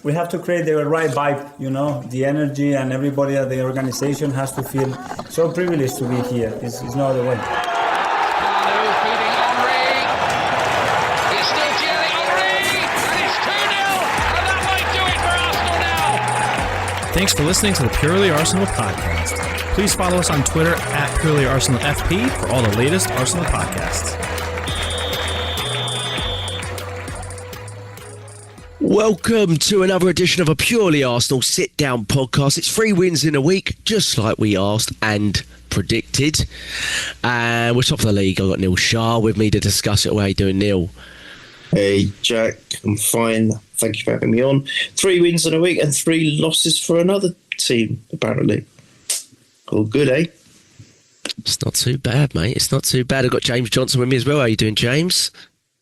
we have to create the right vibe, the energy, and everybody at the organization has to feel so privileged to be here. It's no other way. Thanks for listening to the Purely Arsenal podcast. Please follow us on Twitter at PurelyArsenalFP for all the latest Arsenal podcasts. Welcome to another edition of a Purely Arsenal sit-down podcast. It's 3 wins in a week, just like we asked and predicted. And we're top of the league. I've got Neil Shah with me to discuss it. How are you doing, Neil? Hey, Jack. I'm fine. Thank you for having me on. 3 wins in a week and 3 losses for another team, apparently. All good, eh? It's not too bad, mate. It's not too bad. I've got James Johnstone with me as well. How are you doing, James?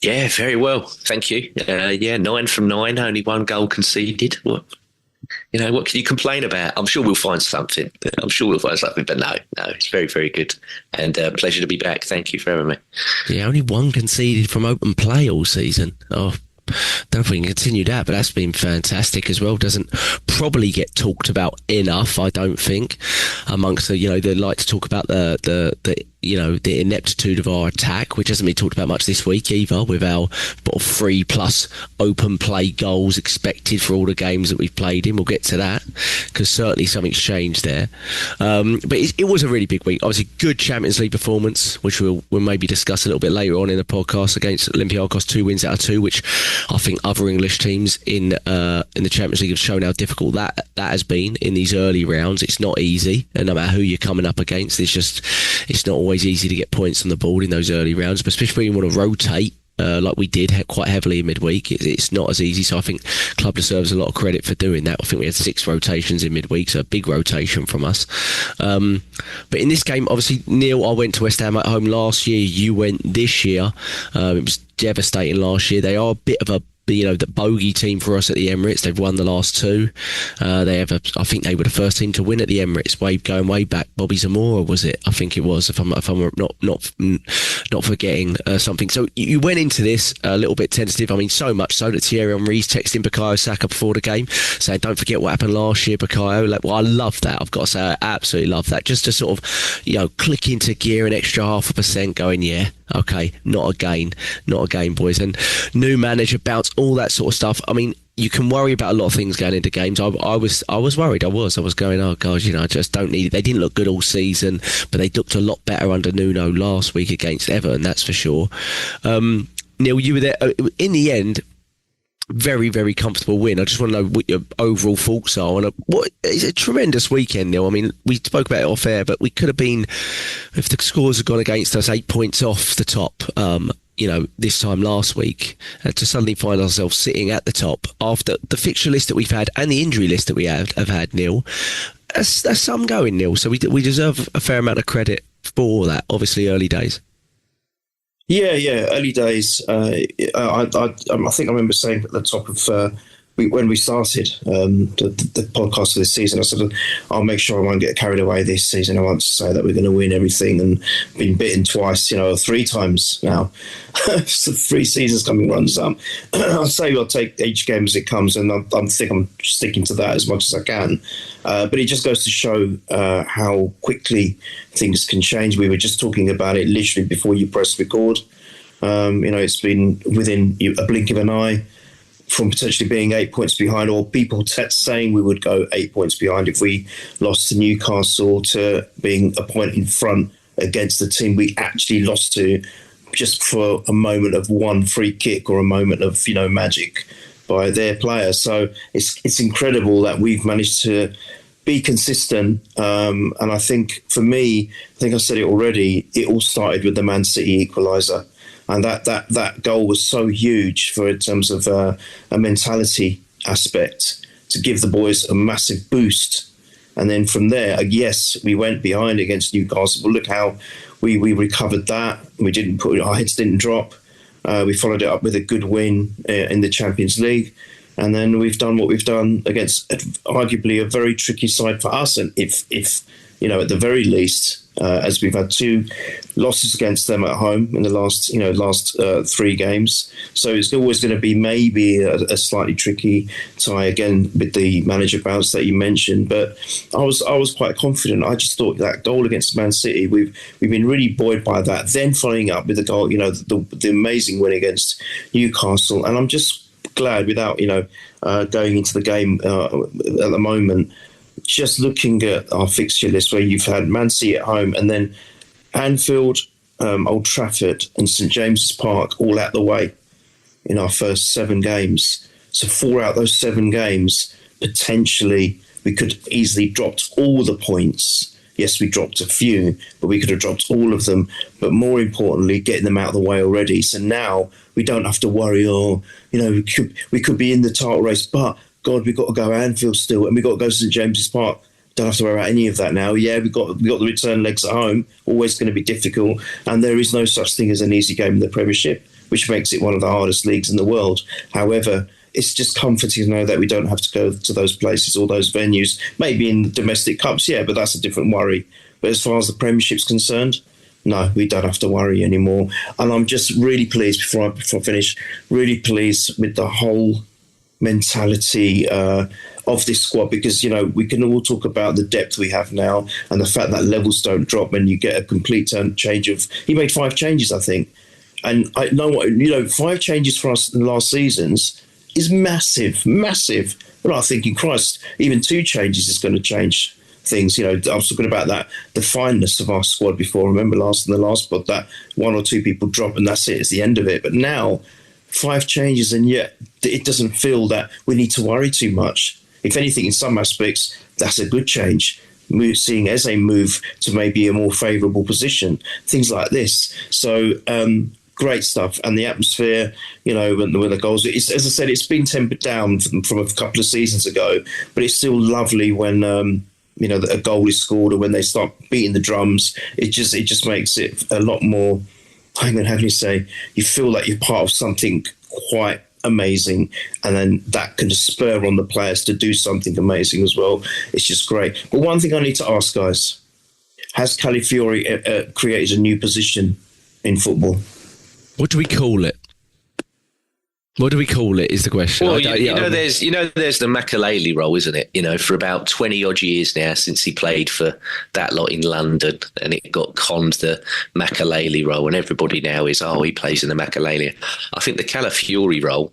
Yeah, very well. Thank you. 9 from 9, only 1 goal conceded. What can you complain about? I'm sure we'll find something. But no, it's very, very good. And pleasure to be back. Thank you for having me. Yeah, only 1 conceded from open play all season. Oh, don't know if we can continue that, but that's been fantastic as well. Doesn't probably get talked about enough, I don't think, amongst the, they like to talk about the ineptitude of our attack, which hasn't been talked about much this week either, with our 3+ open play goals expected for all the games that we've played in. We'll get to that, because certainly something's changed there. But it was a really big week. Obviously, good Champions League performance, which we'll maybe discuss a little bit later on in the podcast, against Olympiacos, 2 wins out of 2, which I think other English teams in the Champions League have shown how difficult that has been in these early rounds. It's not easy, and no matter who you're coming up against, it's not always easy to get points on the board in those early rounds, but especially when you want to rotate like we did quite heavily in midweek. It's not as easy, so I think club deserves a lot of credit for doing that. I think we had 6 rotations in midweek, so a big rotation from us. But in this game, obviously, Neil, I went to West Ham at home last year, you went this year. It was devastating last year. They are a bit of a the bogey team for us at the Emirates. They've won the last 2. I think they were the first team to win at the Emirates going way back. Bobby Zamora, was it? I think it was, if I'm not forgetting something. So you went into this a little bit tentative. I mean, so much so that Thierry Henry's texting Bukayo Saka before the game saying, "Don't forget what happened last year, Bukayo." I love that. I've got to say, I absolutely love that. Just to sort of, click into gear an extra 0.5%, going, yeah, okay, not again, boys. And new manager bounce, all that sort of stuff. I mean, you can worry about a lot of things going into games. I was worried. I was going, oh God, I just don't need it. They didn't look good all season, but they looked a lot better under Nuno last week against Everton, that's for sure. Neil, you were there in the end. Very, very comfortable win. I just want to know what your overall thoughts are on what is a tremendous weekend, Neil. I mean, we spoke about it off air, but we could have been, if the scores had gone against us, 8 points off the top, this time last week, to suddenly find ourselves sitting at the top after the fixture list that we've had and the injury list that we have had, Neil. There's some going, Neil, so we deserve a fair amount of credit for that. Obviously, early days. Yeah, early days. I think I remember saying at the top of when we started the podcast for this season, I said, I'll make sure I won't get carried away this season. I want to say that we're going to win everything, and been bitten twice, 3 times now. So 3 seasons coming runs up. I'll say I'll take each game as it comes, and I think I'm sticking to that as much as I can. But it just goes to show how quickly things can change. We were just talking about it literally before you press record. It's been within a blink of an eye from potentially being 8 points behind, or people saying we would go 8 points behind if we lost to Newcastle, to being a point in front against the team we actually lost to, just for a moment of one free kick or a moment of magic by their player. So it's incredible that we've managed to be consistent. And I think for me, I think I said it already, it all started with the Man City equaliser. And that goal was so huge in terms of a mentality aspect, to give the boys a massive boost. And then from there, yes, we went behind against Newcastle, but look how we recovered that. Our heads didn't drop. We followed it up with a good win in the Champions League. And then we've done what we've done against arguably a very tricky side for us. And if at the very least, as we've had 2 losses against them at home in the last 3 games. So it's always going to be maybe a slightly tricky tie again with the manager bounce that you mentioned. But I was quite confident. I just thought that goal against Man City, we've been really buoyed by that. Then following up with the goal, the amazing win against Newcastle, and I'm just glad without going into the game at the moment. Just looking at our fixture list, where you've had Man City at home and then Anfield, Old Trafford and St James's Park all out the way in our first 7 games. So 4 out of those 7 games, potentially we could easily dropped all the points. Yes, we dropped a few, but we could have dropped all of them. But more importantly, getting them out of the way already. So now we don't have to worry, we could be in the title race, but God, we've got to go Anfield still, and we've got to go to St James's Park. Don't have to worry about any of that now. Yeah, we've got the return legs at home, always going to be difficult, and there is no such thing as an easy game in the Premiership, which makes it one of the hardest leagues in the world. However, it's just comforting to know that we don't have to go to those places or those venues. Maybe in the domestic cups, yeah, but that's a different worry. But as far as the Premiership's concerned, no, we don't have to worry anymore. And I'm just really pleased, before I finish, really pleased with the whole mentality of this squad, because we can all talk about the depth we have now and the fact that levels don't drop when you get a complete change of. He made 5 changes, I think, and I know what 5 changes for us in the last seasons is massive. Well, I'm thinking, Christ, even 2 changes is going to change things. I was talking about that, the fineness of our squad before. I remember in the last pod that 1 or 2 people drop and that's it. It's the end of it. But now 5 changes, and yet it doesn't feel that we need to worry too much. If anything, in some aspects, that's a good change. Seeing Eze move to maybe a more favourable position, things like this. So great stuff. And the atmosphere, when the goals, as I said, it's been tempered down from a couple of seasons ago, but it's still lovely when a goal is scored, or when they start beating the drums. It just makes it a lot more. How can you say? You feel like you're part of something quite amazing, and then that can spur on the players to do something amazing as well. It's just great. But one thing I need to ask, guys, has Calafiori created a new position in football? What do we call it? What do we call it is the question. Well, there's the Makaleli role, isn't it? For about 20 odd years now since he played for that lot in London, and it got conned the Makaleli role, and everybody now is, he plays in the Makaleli. I think the Calafiori role,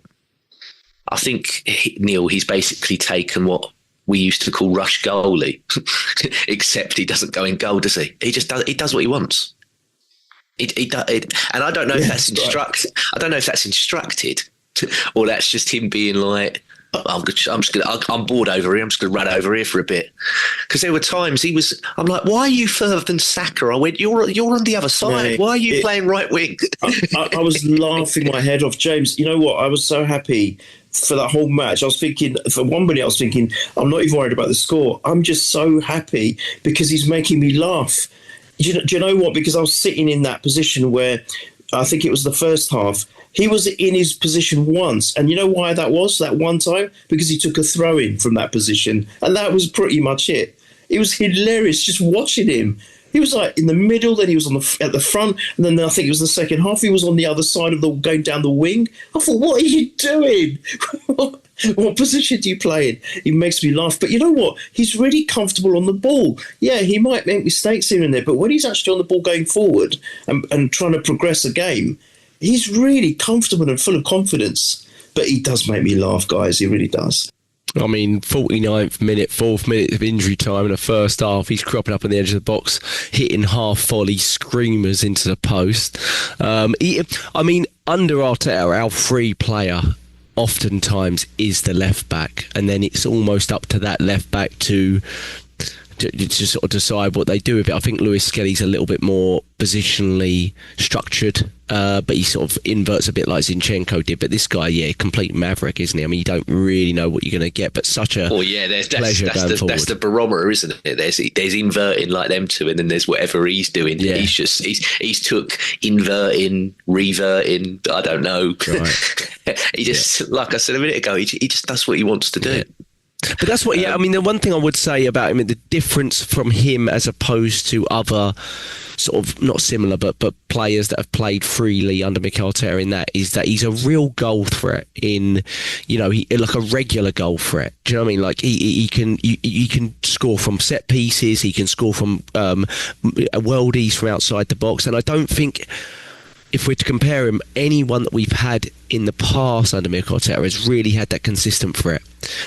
I think, Neil, he's basically taken what we used to call rush goalie, except he doesn't go in goal, does he? He just does. He does what he wants. And I don't know if that's instructed. I don't know if that's instructed. Or that's just him being like, I'm bored over here. I'm just going to run over here for a bit. Because there were times I'm like, why are you further than Saka? I went, you're on the other side. Mate, why are you playing right wing? I was laughing my head off, James. You know what? I was so happy for that whole match. I was thinking, for 1 minute, I'm not even worried about the score. I'm just so happy because he's making me laugh. Do you know what? Because I was sitting in that position where I think it was the first half. He was in his position once. And you know why that was, that one time? Because he took a throw-in from that position. And that was pretty much it. It was hilarious just watching him. He was like in the middle, then he was at the front, and then I think it was the second half, he was on the other side of going down the wing. I thought, what are you doing? What position do you play in? He makes me laugh. But you know what? He's really comfortable on the ball. Yeah, he might make mistakes here and there, but when he's actually on the ball going forward and trying to progress a game, he's really comfortable and full of confidence. But he does make me laugh, guys. He really does. 49th minute, 4th minute of injury time in the first half. He's cropping up on the edge of the box, hitting half volley screamers into the post. Under Arteta, our free player oftentimes is the left back, and then it's almost up to that left back to sort of decide what they do with it. I think Lewis Skelly's a little bit more positionally structured, but he sort of inverts a bit like Zinchenko did. But this guy, complete maverick, isn't he? I mean, you don't really know what you're going to get, but such a pleasure going forward. That's the barometer, isn't it? There's inverting like them two, and then there's whatever he's doing. Yeah. He's took inverting, reverting. I don't know. Right. He just, like I said a minute ago, he just does what he wants to do. But that's what, I mean, the one thing I would say about him, the difference from him as opposed to other sort of not similar, but players that have played freely under Mikel Arteta in that is that he's a real goal threat in, like a regular goal threat. Do you know what I mean? Like he can score from set pieces, he can score from worldies from outside the box, and I don't think, if we're to compare him, anyone that we've had in the past under Mikel Arteta has really had that consistent threat.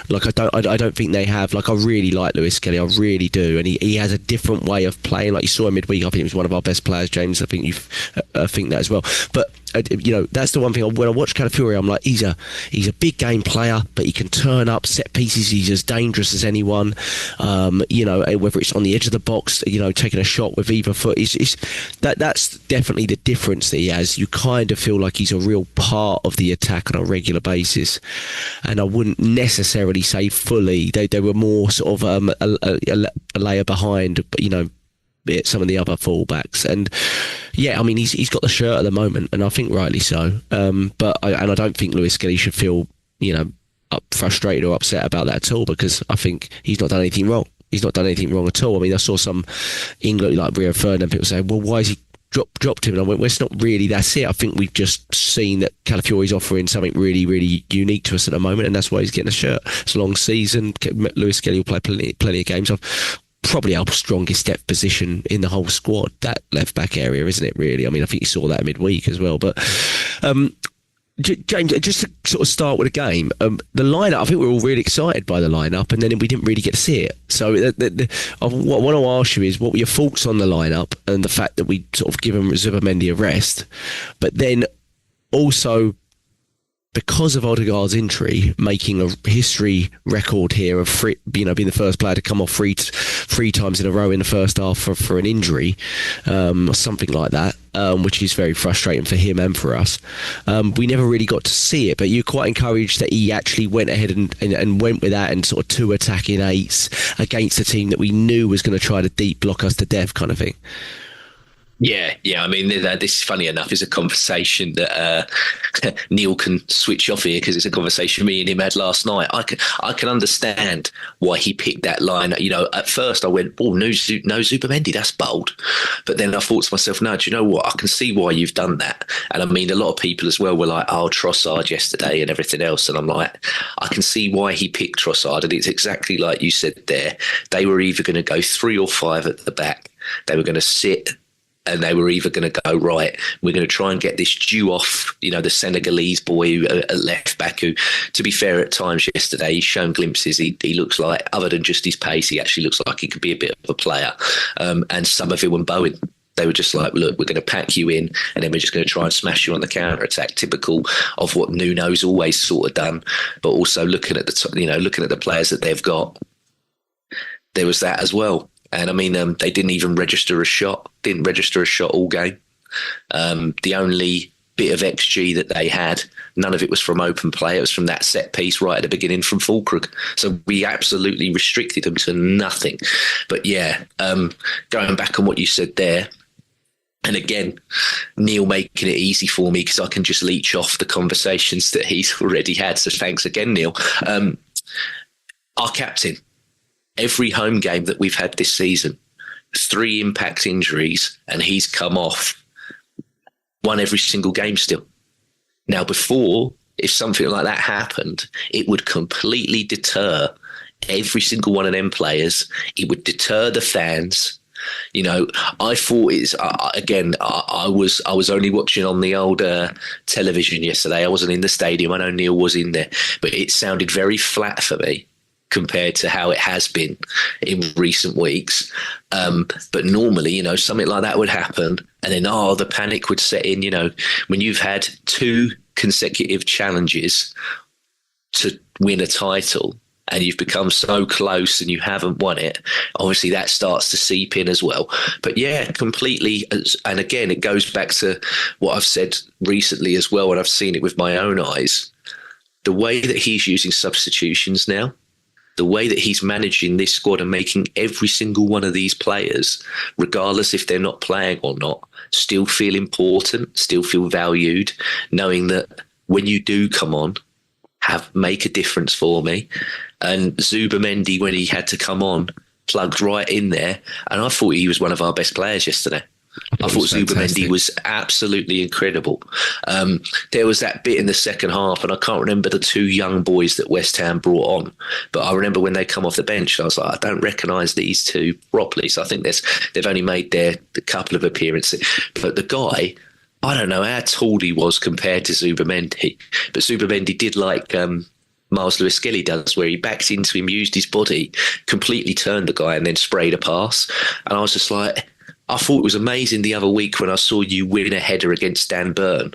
Like I don't think they have. Like I really like Lewis Kelly, I really do, and he has a different way of playing. Like you saw him midweek, I think he was one of our best players, James. I think you think that as well. But that's the one thing. When I watch Calafiori, I'm like, he's a big game player, but he can turn up set pieces. He's as dangerous as anyone. Whether it's on the edge of the box, taking a shot with either foot, that's definitely the difference that he has. You kind of feel like he's a real part of the attack on a regular basis, and I wouldn't necessarily say fully. They were more sort of a layer behind, but some of the other fullbacks. And yeah, I mean, he's got the shirt at the moment, and I think rightly so. But I don't think Lewis Kelly should feel frustrated or upset about that at all, because I think he's not done anything wrong. He's not done anything wrong at all. I mean, I saw some England, like Rio Ferdinand, people say, well, why is he dropped him? And I went, well, it's not really, that's it. I think we've just seen that Calafiori's offering something really, really unique to us at the moment, and that's why he's getting a shirt. It's a long season. Lewis Kelly will play plenty of games. Probably our strongest depth position in the whole squad, that left back area, isn't it, really? I mean, I think you saw that midweek as well. But James, just to sort of start with the game, the lineup, I think we were all really excited by the lineup, and then we didn't really get to see it. So what I want to ask you is, what were your thoughts on the lineup and the fact that we sort of given Zubimendi a rest, but then also, because of Odegaard's injury, making a history record here of being the first player to come off three times in a row in the first half for an injury, or something like that, which is very frustrating for him and for us. We never really got to see it, but you're quite encouraged that he actually went ahead and went with that, and sort of 2 attacking eights against a team that we knew was going to try to deep block us to death, kind of thing. Yeah. I mean, this, funny enough, is a conversation that Neil can switch off here, because it's a conversation me and him had last night. I can understand why he picked that line. At first I went, oh, no Zubimendi, that's bold. But then I thought to myself, no, do you know what? I can see why you've done that. And I mean, a lot of people as well were like, oh, Trossard yesterday and everything else. And I'm like, I can see why he picked Trossard. And it's exactly like you said there. They were either going to go 3 or 5 at the back. They were going to sit, and they were either going to go, right, we're going to try and get this Jew off, the Senegalese boy at left back, who, to be fair, at times yesterday, he's shown glimpses. He looks like, other than just his pace, he actually looks like he could be a bit of a player. And Somerville and Bowen, they were just like, look, we're going to pack you in, and then we're just going to try and smash you on the counter-attack, typical of what Nuno's always sort of done. But also looking at the players that they've got, there was that as well. And I mean, they didn't even register a shot. Didn't register a shot all game. The only bit of XG that they had, none of it was from open play. It was from that set piece right at the beginning from Fulcrum. So we absolutely restricted them to nothing. But yeah, going back on what you said there, and again, Neil making it easy for me, because I can just leech off the conversations that he's already had. So thanks again, Neil. Our captain. Every home game that we've had this season, 3 impact injuries, and he's come off, won every single game still. Now, before, if something like that happened, it would completely deter every single one of them players. It would deter the fans. I thought I was only watching on the old television yesterday. I wasn't in the stadium. I know Neil was in there, but it sounded very flat for me compared to how it has been in recent weeks. But normally, something like that would happen, and then, the panic would set in, when you've had 2 consecutive challenges to win a title and you've become so close and you haven't won it, obviously that starts to seep in as well. But yeah, completely. And again, it goes back to what I've said recently as well, and I've seen it with my own eyes. The way that he's using substitutions now, the way that he's managing this squad and making every single one of these players, regardless if they're not playing or not, still feel important, still feel valued, knowing that when you do come on, make a difference for me. And Zubimendi, when he had to come on, plugged right in there. And I thought he was one of our best players yesterday. I thought Zubimendi was absolutely incredible. There was that bit in the second half, and I can't remember the two young boys that West Ham brought on, but I remember when they come off the bench, I was like, I don't recognise these two properly. So I think they've only made a couple of appearances. But the guy, I don't know how tall he was compared to Zubimendi, but Zubimendi did like Miles Lewis-Skelly does, where he backed into him, used his body, completely turned the guy, and then sprayed a pass. And I was just like, I thought it was amazing the other week when I saw you win a header against Dan Burn,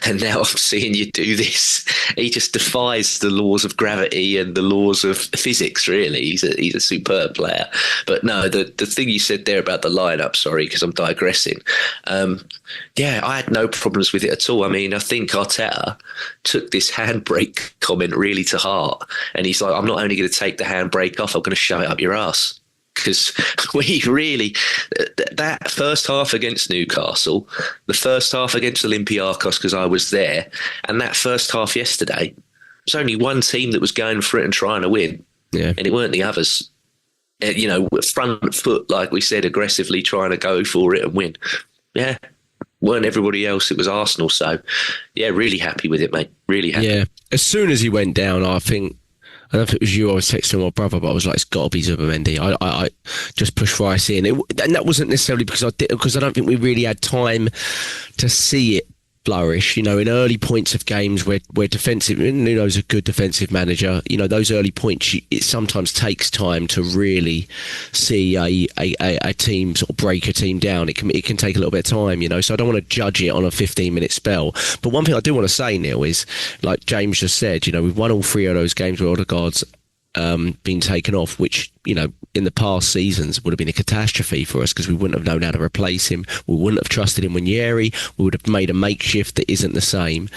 and now I'm seeing you do this. He just defies the laws of gravity and the laws of physics, really. He's a superb player. But no, the thing you said there about the lineup, sorry, because I'm digressing. Yeah, I had no problems with it at all. I mean, I think Arteta took this handbrake comment really to heart, and he's like, I'm not only going to take the handbrake off, I'm going to shove it up your ass. Because we really, that first half against Newcastle, the first half against Olympiacos, because I was there, and that first half yesterday, there's only one team that was going for it and trying to win, and it weren't the others. You know, front foot, like we said, aggressively trying to go for it and win. Yeah, weren't everybody else. It was Arsenal. So, yeah, really happy with it, mate. Really happy. Yeah, as soon as he went down, I don't know if it was you, I was texting my brother, but I was like, it's got to be Zubimendi. I just pushed Rice in. And that wasn't necessarily because I don't think we really had time to see it flourish. You know, in early points of games where defensive, Nuno's a good defensive manager, you know, those early points, it sometimes takes time to really see a team sort of break a team down. It can take a little bit of time, you know, so I don't want to judge it on a 15-minute spell. But one thing I do want to say, Neil, is, like James just said, you know, we've won all three of those games where Odegaard's been taken off, which, you know, in the past seasons would have been a catastrophe for us because we wouldn't have known how to replace him. We wouldn't have trusted in Ranieri. We would have made a makeshift that isn't the same.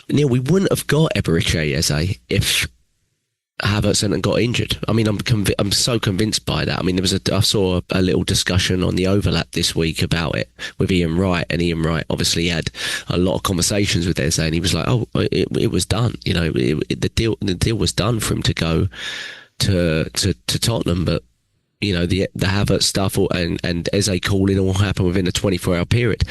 Neil, we wouldn't have got Eberechi Eze if Havertz hadn't got injured. I mean, I'm so convinced by that. I mean, I saw a little discussion on the overlap this week about it with Ian Wright, and Ian Wright obviously had a lot of conversations with Eze, and he was like, "Oh, it was done. You know, the deal was done for him to go to Tottenham, but." You know, the Havertz stuff and Eze calling all happened within a 24-hour period.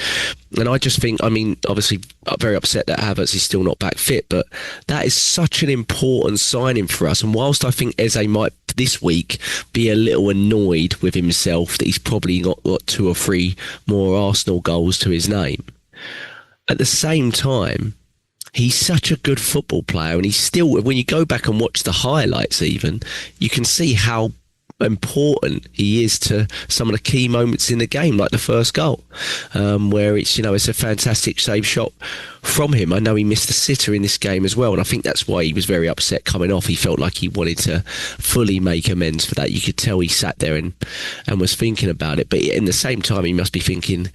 And I just think, I mean, obviously I'm very upset that Havertz is still not back fit, but that is such an important signing for us. And whilst I think Eze might this week be a little annoyed with himself that he's probably got 2 or 3 more Arsenal goals to his name, at the same time, he's such a good football player, and he's still, when you go back and watch the highlights even, you can see how important he is to some of the key moments in the game, like the first goal, where it's, you know, it's a fantastic save shot from him. I know he missed a sitter in this game as well, and I think that's why he was very upset coming off. He felt like he wanted to fully make amends for that. You could tell he sat there and was thinking about it, but in the same time he must be thinking,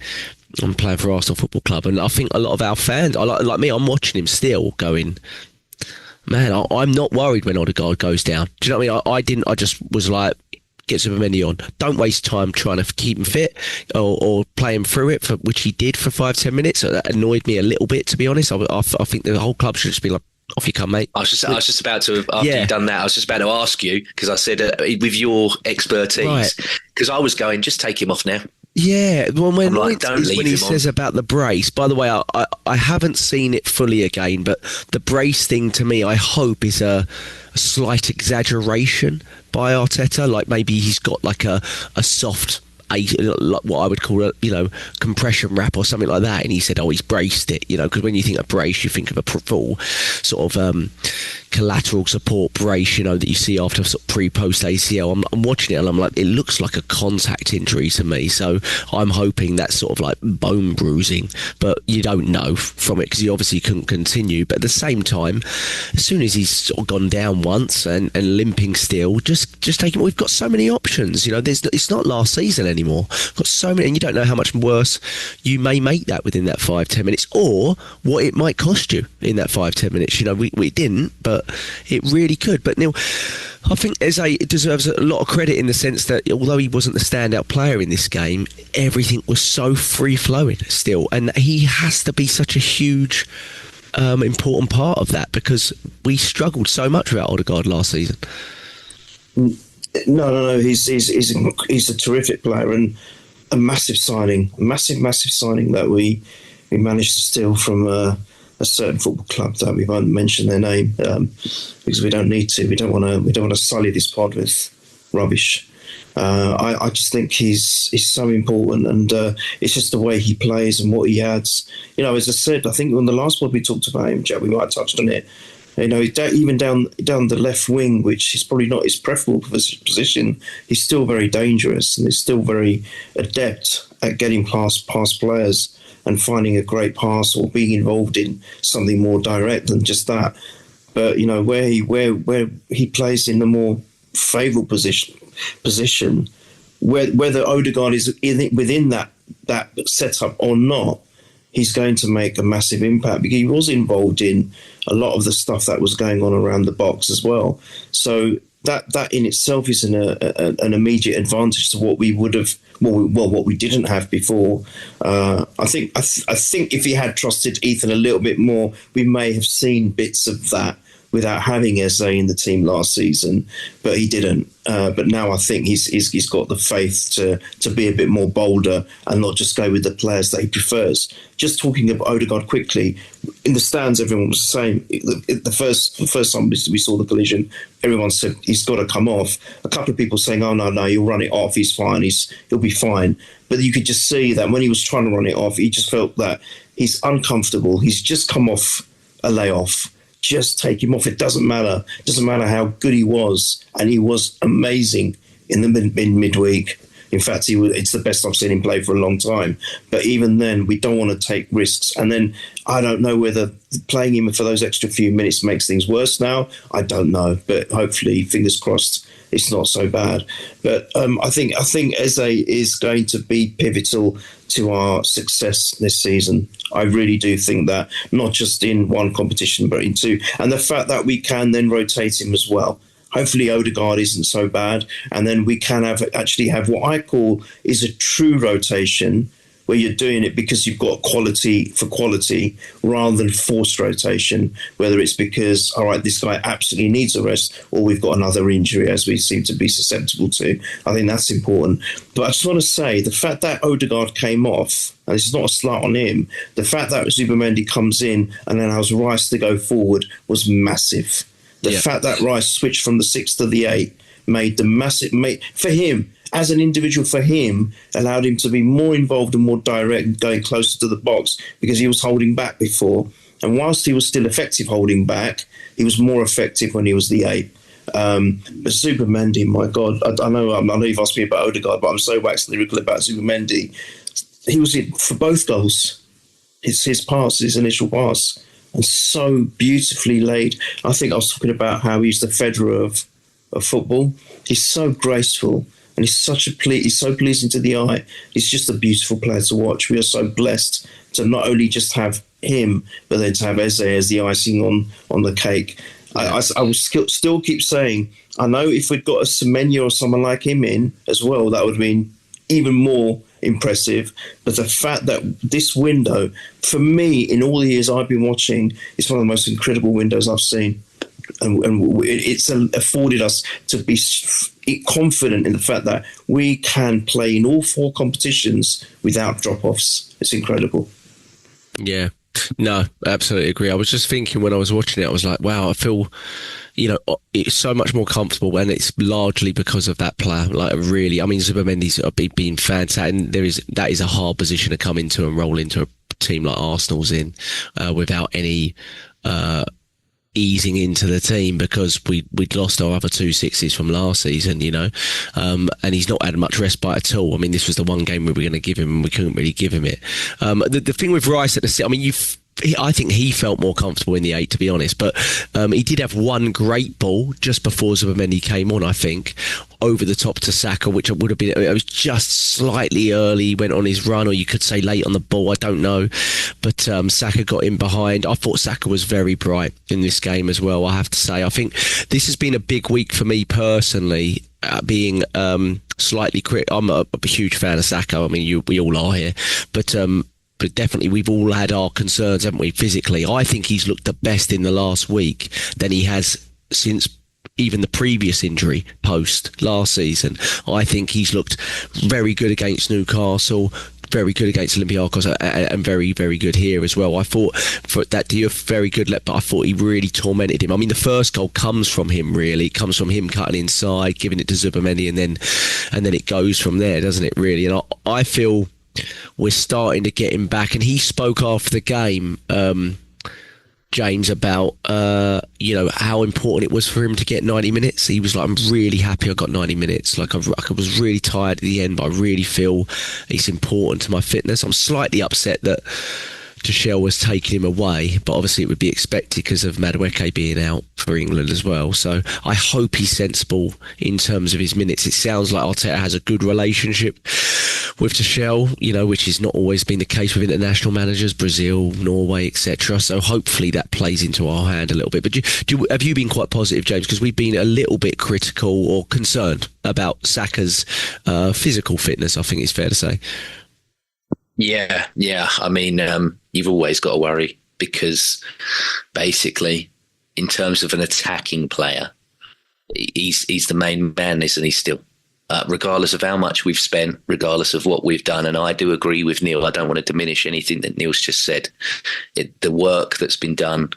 I'm playing for Arsenal Football Club. And I think a lot of our fans, like me, I'm watching him still going, man, I'm not worried when Odegaard goes down. Do you know what I mean? I just was like, get Zubimendi on. Don't waste time trying to keep him fit or play him through it, which he did for 5-10 minutes. So that annoyed me a little bit, to be honest. I think the whole club should just be like, off you come, mate. I was just about to, after you'd done that, I was just about to ask you, because I said, with your expertise, because I was going, just take him off now. Yeah, well, when he on. says about the brace, by the way, I haven't seen it fully again, but the brace thing to me, I hope, is a slight exaggeration by Arteta. Like maybe he's got like a soft, like what I would call a, you know, compression wrap or something like that, and he said, oh, he's braced it, you know, because when you think of brace, you think of a full sort of collateral support brace, you know, that you see after sort of pre-post ACL. I'm watching it and I'm like, it looks like a contact injury to me, so I'm hoping that's sort of like bone bruising, but you don't know from it because he obviously couldn't continue. But at the same time, as soon as he's sort of gone down once and limping still, just take him. We've got so many options, you know, it's not last season anymore. We've got so many, and you don't know how much worse you may make that within that 5-10 minutes, or what it might cost you in that 5-10 minutes. You know, we didn't, but it really could. But Neil, I think Eze deserves a lot of credit in the sense that although he wasn't the standout player in this game, everything was so free-flowing still, and he has to be such a huge important part of that, because we struggled so much without Odegaard last season. No. He's a terrific player and a massive signing, massive signing that we managed to steal from a certain football club that we won't mention their name because we don't need to. We don't want to sully this pod with rubbish. I just think he's so important, and it's just the way he plays and what he adds. As I said, I think on the last pod we talked about him, Jack, we might have touched on it. Even down the left wing, which is probably not his preferable position, he's still very dangerous and he's still very adept at getting past players and finding a great pass or being involved in something more direct than just that. But where he plays in the more favourable position, whether Odegaard is within that setup or not, he's going to make a massive impact because he was involved in a lot of the stuff that was going on around the box as well. So that in itself is an immediate advantage to what we would have, what we didn't have before. I think if he had trusted Ethan a little bit more, we may have seen bits of that without having Eze in the team last season, but he didn't. But now I think he's got the faith to be a bit more bolder and not just go with the players that he prefers. Just talking about Odegaard quickly, in the stands, everyone was saying the first time we saw the collision, everyone said he's got to come off. A couple of people saying, "Oh no, he'll run it off. He's fine. He'll be fine." But you could just see that when he was trying to run it off, he just felt that he's uncomfortable. He's just come off a layoff. Just take him off. It doesn't matter. It doesn't matter how good he was, and he was amazing in the midweek. In fact, it's the best I've seen him play for a long time. But even then, we don't want to take risks. And then I don't know whether playing him for those extra few minutes makes things worse now. I don't know. But hopefully, fingers crossed, it's not so bad. But I think Eze is going to be pivotal to our success this season. I really do think that, not just in one competition, but in two. And the fact that we can then rotate him as well. Hopefully Odegaard isn't so bad. And then we can actually have what I call is a true rotation, where you're doing it because you've got quality for quality rather than forced rotation, whether it's because, all right, this guy absolutely needs a rest or we've got another injury, as we seem to be susceptible to. I think that's important. But I just want to say the fact that Odegaard came off, and this is not a slight on him, the fact that Zubimendi comes in and then allows Rice to go forward was massive. The fact that Rice switched from the 6 to the 8 made for him, as an individual, for him, allowed him to be more involved and more direct, going closer to the box, because he was holding back before. And whilst he was still effective holding back, he was more effective when he was the 8. But Zubimendi, my God, I know you've asked me about Odegaard, but I'm so waxed lyrical about Zubimendi. He was in for both goals. His pass, his initial pass, and so beautifully laid. I think I was talking about how he's the Federer of football. He's so graceful. And he's so pleasing to the eye. He's just a beautiful player to watch. We are so blessed to not only just have him, but then to have Eze as the icing on the cake. I will still keep saying, I know if we'd got a Semenyo or someone like him in as well, that would have been even more impressive. But the fact that this window, for me, in all the years I've been watching, it's one of the most incredible windows I've seen. And it's afforded us to be confident in the fact that we can play in all 4 competitions without drop-offs. It's incredible. Yeah, no, absolutely agree. I was just thinking when I was watching it, I was like, wow, I feel, it's so much more comfortable, and it's largely because of that player. Like, really, I mean, Zubimendi's been fantastic, and that is a hard position to come into and roll into a team like Arsenal's in without any easing into the team, because we'd lost our other 2 6s from last season, and he's not had much respite at all. I mean, this was the one game we were going to give him, and we couldn't really give him it. The thing with Rice at the, I mean, I think he felt more comfortable in the 8, to be honest, but he did have one great ball just before Zubimendi came on, I think, over the top to Saka, which would have been, it was just slightly early, went on his run, or you could say late on the ball, I don't know, but Saka got in behind. I thought Saka was very bright in this game as well, I have to say. I think this has been a big week for me personally, being slightly quick. I'm a huge fan of Saka, I mean, we all are here, but but definitely we've all had our concerns, haven't we, physically. I think he's looked the best in the last week than he has since even the previous injury post last season. I think he's looked very good against Newcastle, very good against Olympiacos, and very, very good here as well. I thought for that Diouf, very good, but I thought he really tormented him. I mean, the first goal comes from him, really. It comes from him cutting inside, giving it to Zubamendi, and then it goes from there, doesn't it, really? And I feel we're starting to get him back. And he spoke after the game, James, about how important it was for him to get 90 minutes. He was like, I'm really happy I got 90 minutes. Like I was really tired at the end, but I really feel it's important to my fitness. I'm slightly upset that Tuchel was taking him away, but obviously it would be expected because of Madueke being out for England as well. So I hope he's sensible in terms of his minutes. It sounds like Arteta has a good relationship with Tuchel, which has not always been the case with international managers, Brazil, Norway, etc. So hopefully that plays into our hand a little bit. But have you been quite positive, James? Because we've been a little bit critical or concerned about Saka's physical fitness, I think it's fair to say. Yeah. I mean, you've always got to worry because basically, in terms of an attacking player, he's the main man, isn't he, still? Regardless of how much we've spent, regardless of what we've done. And I do agree with Neil. I don't want to diminish anything that Neil's just said. The work that's been done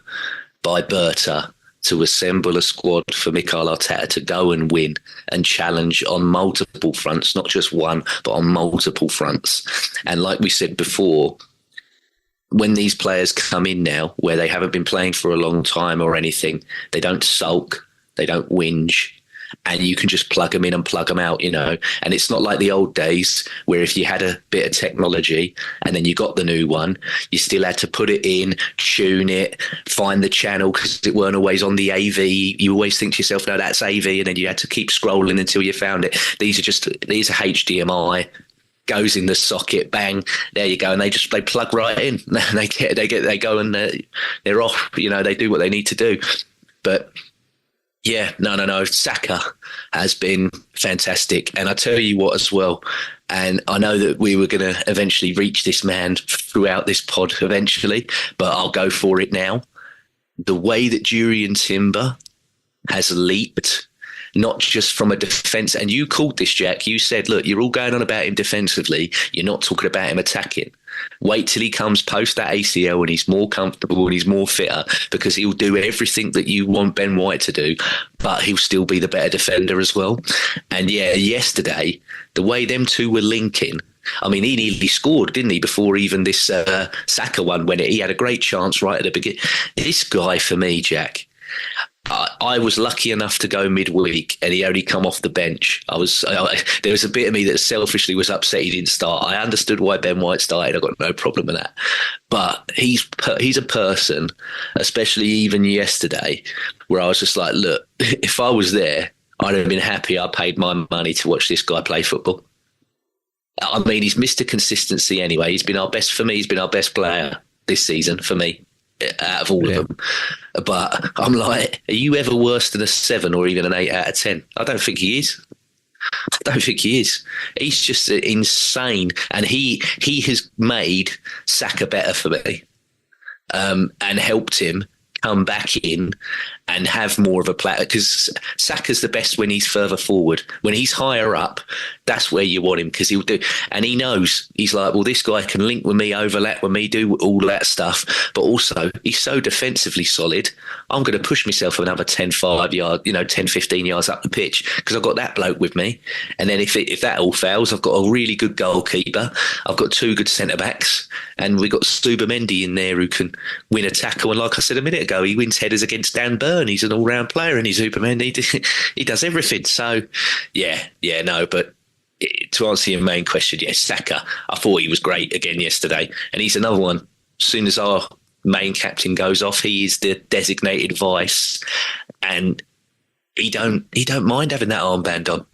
by Berta to assemble a squad for Mikel Arteta to go and win and challenge on multiple fronts, not just one, but on multiple fronts. And like we said before, when these players come in now, where they haven't been playing for a long time or anything, they don't sulk, they don't whinge, and you can just plug them in and plug them out, And it's not like the old days where if you had a bit of technology and then you got the new one, you still had to put it in, tune it, find the channel because it weren't always on the AV. You always think to yourself, no, that's AV, and then you had to keep scrolling until you found it. These are HDMI. Goes in the socket, bang, there you go, and they plug right in. they go and they're off. They do what they need to do, but. Yeah, no. Saka has been fantastic. And I tell you what as well, and I know that we were going to eventually reach this man throughout this pod eventually, but I'll go for it now. The way that Jurriën Timber has leaped, not just from a defence, and you called this, Jack, you said, look, you're all going on about him defensively, you're not talking about him attacking. Wait till he comes post that ACL and he's more comfortable and he's more fitter, because he'll do everything that you want Ben White to do, but he'll still be the better defender as well. And yeah, yesterday, the way them two were linking, I mean, he nearly scored, didn't he, before even this Saka one when he had a great chance right at the beginning. This guy, for me, Jack, I was lucky enough to go midweek and he only come off the bench. There was a bit of me that selfishly was upset he didn't start. I understood why Ben White started. I got no problem with that. But he's a person, especially even yesterday, where I was just like, look, if I was there, I'd have been happy I paid my money to watch this guy play football. I mean, he's Mr. Consistency anyway. He's been our best player this season for me. Out of all of them. But I'm like, are you ever worse than a 7 or even an 8 out of 10? I don't think he is. He's just insane. And he has made Saka better for me, and helped him come back in and have more of a platter, because Saka's the best when he's further forward. When he's higher up, that's where you want him, because he'll do, and he knows, he's like, well, this guy can link with me, overlap with me, do all that stuff, but also he's so defensively solid. I'm going to push myself another 10, 15 yards up the pitch, because I've got that bloke with me. And then if that all fails, I've got a really good goalkeeper, I've got 2 good centre-backs, and we've got Zubamendi in there who can win a tackle. And like I said a minute ago, he wins headers against Dan Burn. He's an all-round player, and he's Zubamendi. He does everything. So, but to answer your main question, yes, Saka, I thought he was great again yesterday. And he's another one. As soon as our main captain goes off, he is the designated vice. And he don't mind having that armband on.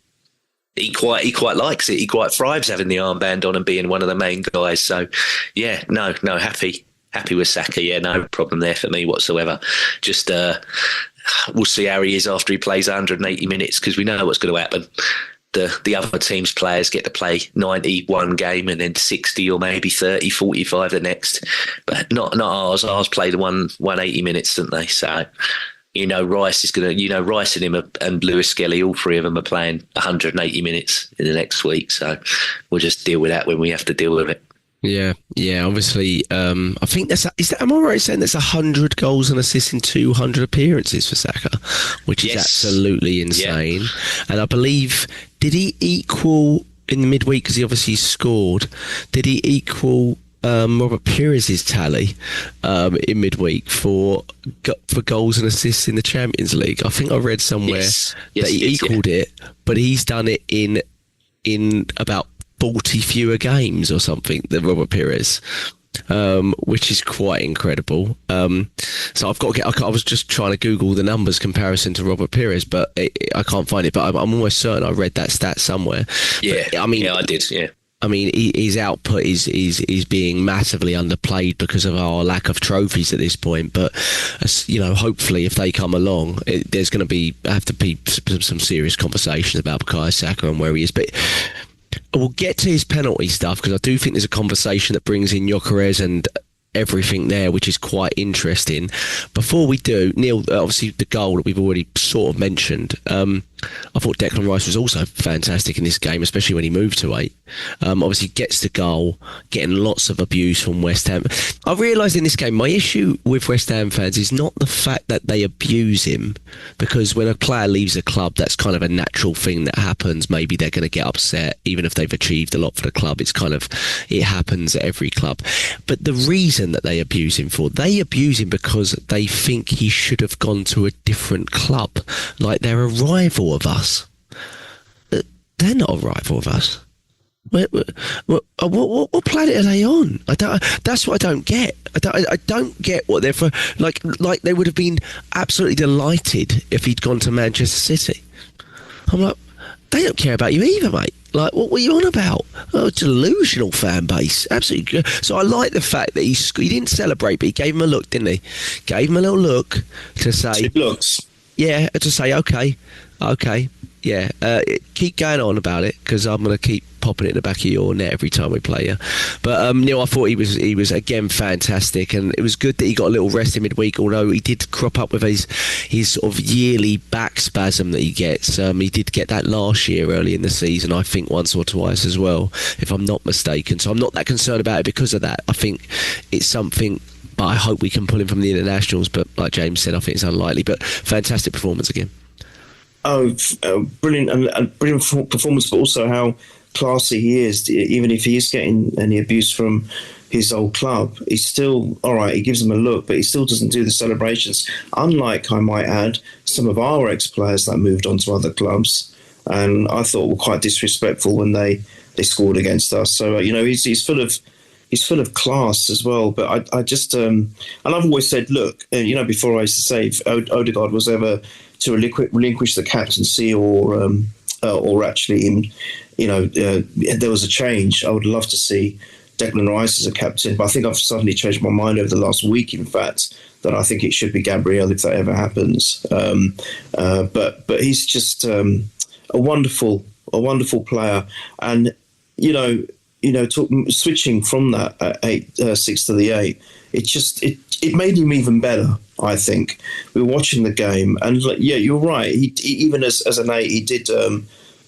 He quite likes it. He quite thrives having the armband on and being one of the main guys. So, happy with Saka. Yeah, no problem there for me whatsoever. Just we'll see how he is after he plays 180 minutes, because we know what's going to happen. the other team's players get to play 90 one game and then 60 or maybe 30, 45 the next. But not ours. Ours played 180 minutes, didn't they? So, Rice is going to, Rice and him and Lewis Skelly, all three of them are playing 180 minutes in the next week. So we'll just deal with that when we have to deal with it. Yeah. Obviously, I think am I right saying that's 100 goals and assists in 200 appearances for Saka, which is absolutely insane. Yeah. And I believe, did he equal in the midweek, because he obviously scored, did he equal Robert Pires's tally in midweek for goals and assists in the Champions League? I think I read somewhere that he equaled it, but he's done it in about 40 fewer games or something than Robert Pires, which is quite incredible. So I've got to I was just trying to Google the numbers comparison to Robert Pires, but I can't find it. But I'm almost certain I read that stat somewhere. Yeah, but, I did. Yeah. I mean, his output is being massively underplayed because of our lack of trophies at this point. But hopefully, if they come along, there's going to have to be some serious conversations about Bukayo Saka and where he is. But we'll get to his penalty stuff, because I do think there's a conversation that brings in Gyökeres and everything there, which is quite interesting. Before we do, Neil, obviously the goal that we've already sort of mentioned, I thought Declan Rice was also fantastic in this game, especially when he moved to 8. Obviously gets the goal, getting lots of abuse from West Ham. I realised in this game, my issue with West Ham fans is not the fact that they abuse him, because when a player leaves a club, that's kind of a natural thing that happens. Maybe they're going to get upset, even if they've achieved a lot for the club. It happens at every club. But the reason that they abuse him because they think he should have gone to a different club, like they're a rival of us. They're not a rival of us. What planet are they on? That's what I don't get. I don't get what they're for. Like they would have been absolutely delighted if he'd gone to Manchester City. I'm like, they don't care about you either, mate. Like, what were you on about? Oh, delusional fan base. Absolutely. So I like the fact that he didn't celebrate, but he gave him a look, didn't he? Gave him a little look to say... 2 looks. Yeah, to say, okay. Yeah, keep going on about it, because I'm going to keep popping it in the back of your net every time we play you. But Neil, I thought he was again fantastic, and it was good that he got a little rest in midweek, although he did crop up with his sort of yearly back spasm that he gets. He did get that last year early in the season, I think once or twice as well, if I'm not mistaken. So I'm not that concerned about it because of that. I think it's something, but I hope we can pull him from the internationals. But like James said, I think it's unlikely. But fantastic performance again. Brilliant and brilliant performance, but also how classy he is. Even if he is getting any abuse from his old club, he's still all right. He gives them a look, but he still doesn't do the celebrations. Unlike, I might add, some of our ex-players that moved on to other clubs, and I thought were quite disrespectful when they scored against us. So he's full of class as well. But I just and I've always said, look, before I used to say if Odegaard was ever to relinquish the captaincy or actually, there was a change, I would love to see Declan Rice as a captain. But I think I've suddenly changed my mind over the last week, in fact, that I think it should be Gabriel if that ever happens. But he's just a wonderful player. And, switching from that 6 to the 8, it made him even better, I think. We were watching the game, and you're right. He even as an 8, he did.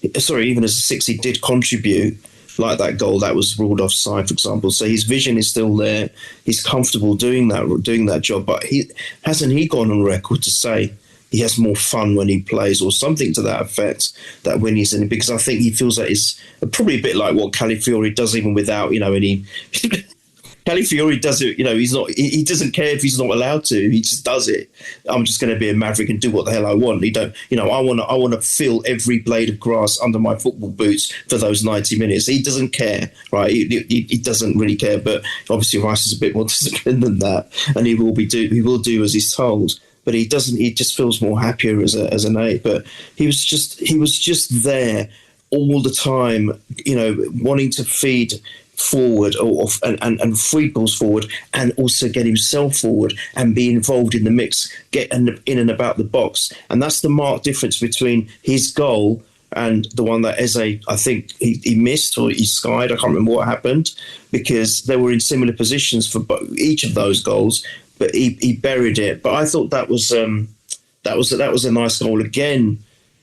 Even as a 6, he did contribute, like that goal that was ruled offside, for example. So his vision is still there. He's comfortable doing that job. But hasn't he gone on record to say he has more fun when he plays, or something to that effect, that when he's in it? Because I think he feels that it's probably a bit like what Calafiori does, even without any. Calafiori does it, he doesn't care if he's not allowed to. He just does it. I'm just going to be a maverick and do what the hell I want. I want to feel every blade of grass under my football boots for those 90 minutes. He doesn't care, right? He doesn't really care. But obviously Rice is a bit more disciplined than that, and he will do as he's told. But he doesn't. He just feels more happier as an 8. But he was just there all the time, wanting to feed forward and feed balls forward, and also get himself forward and be involved in the mix, get in and about the box. And that's the marked difference between his goal and the one that Eze, I think he missed or he skied. I can't remember what happened, because they were in similar positions for each of those goals, but he buried it. But I thought that was a nice goal again.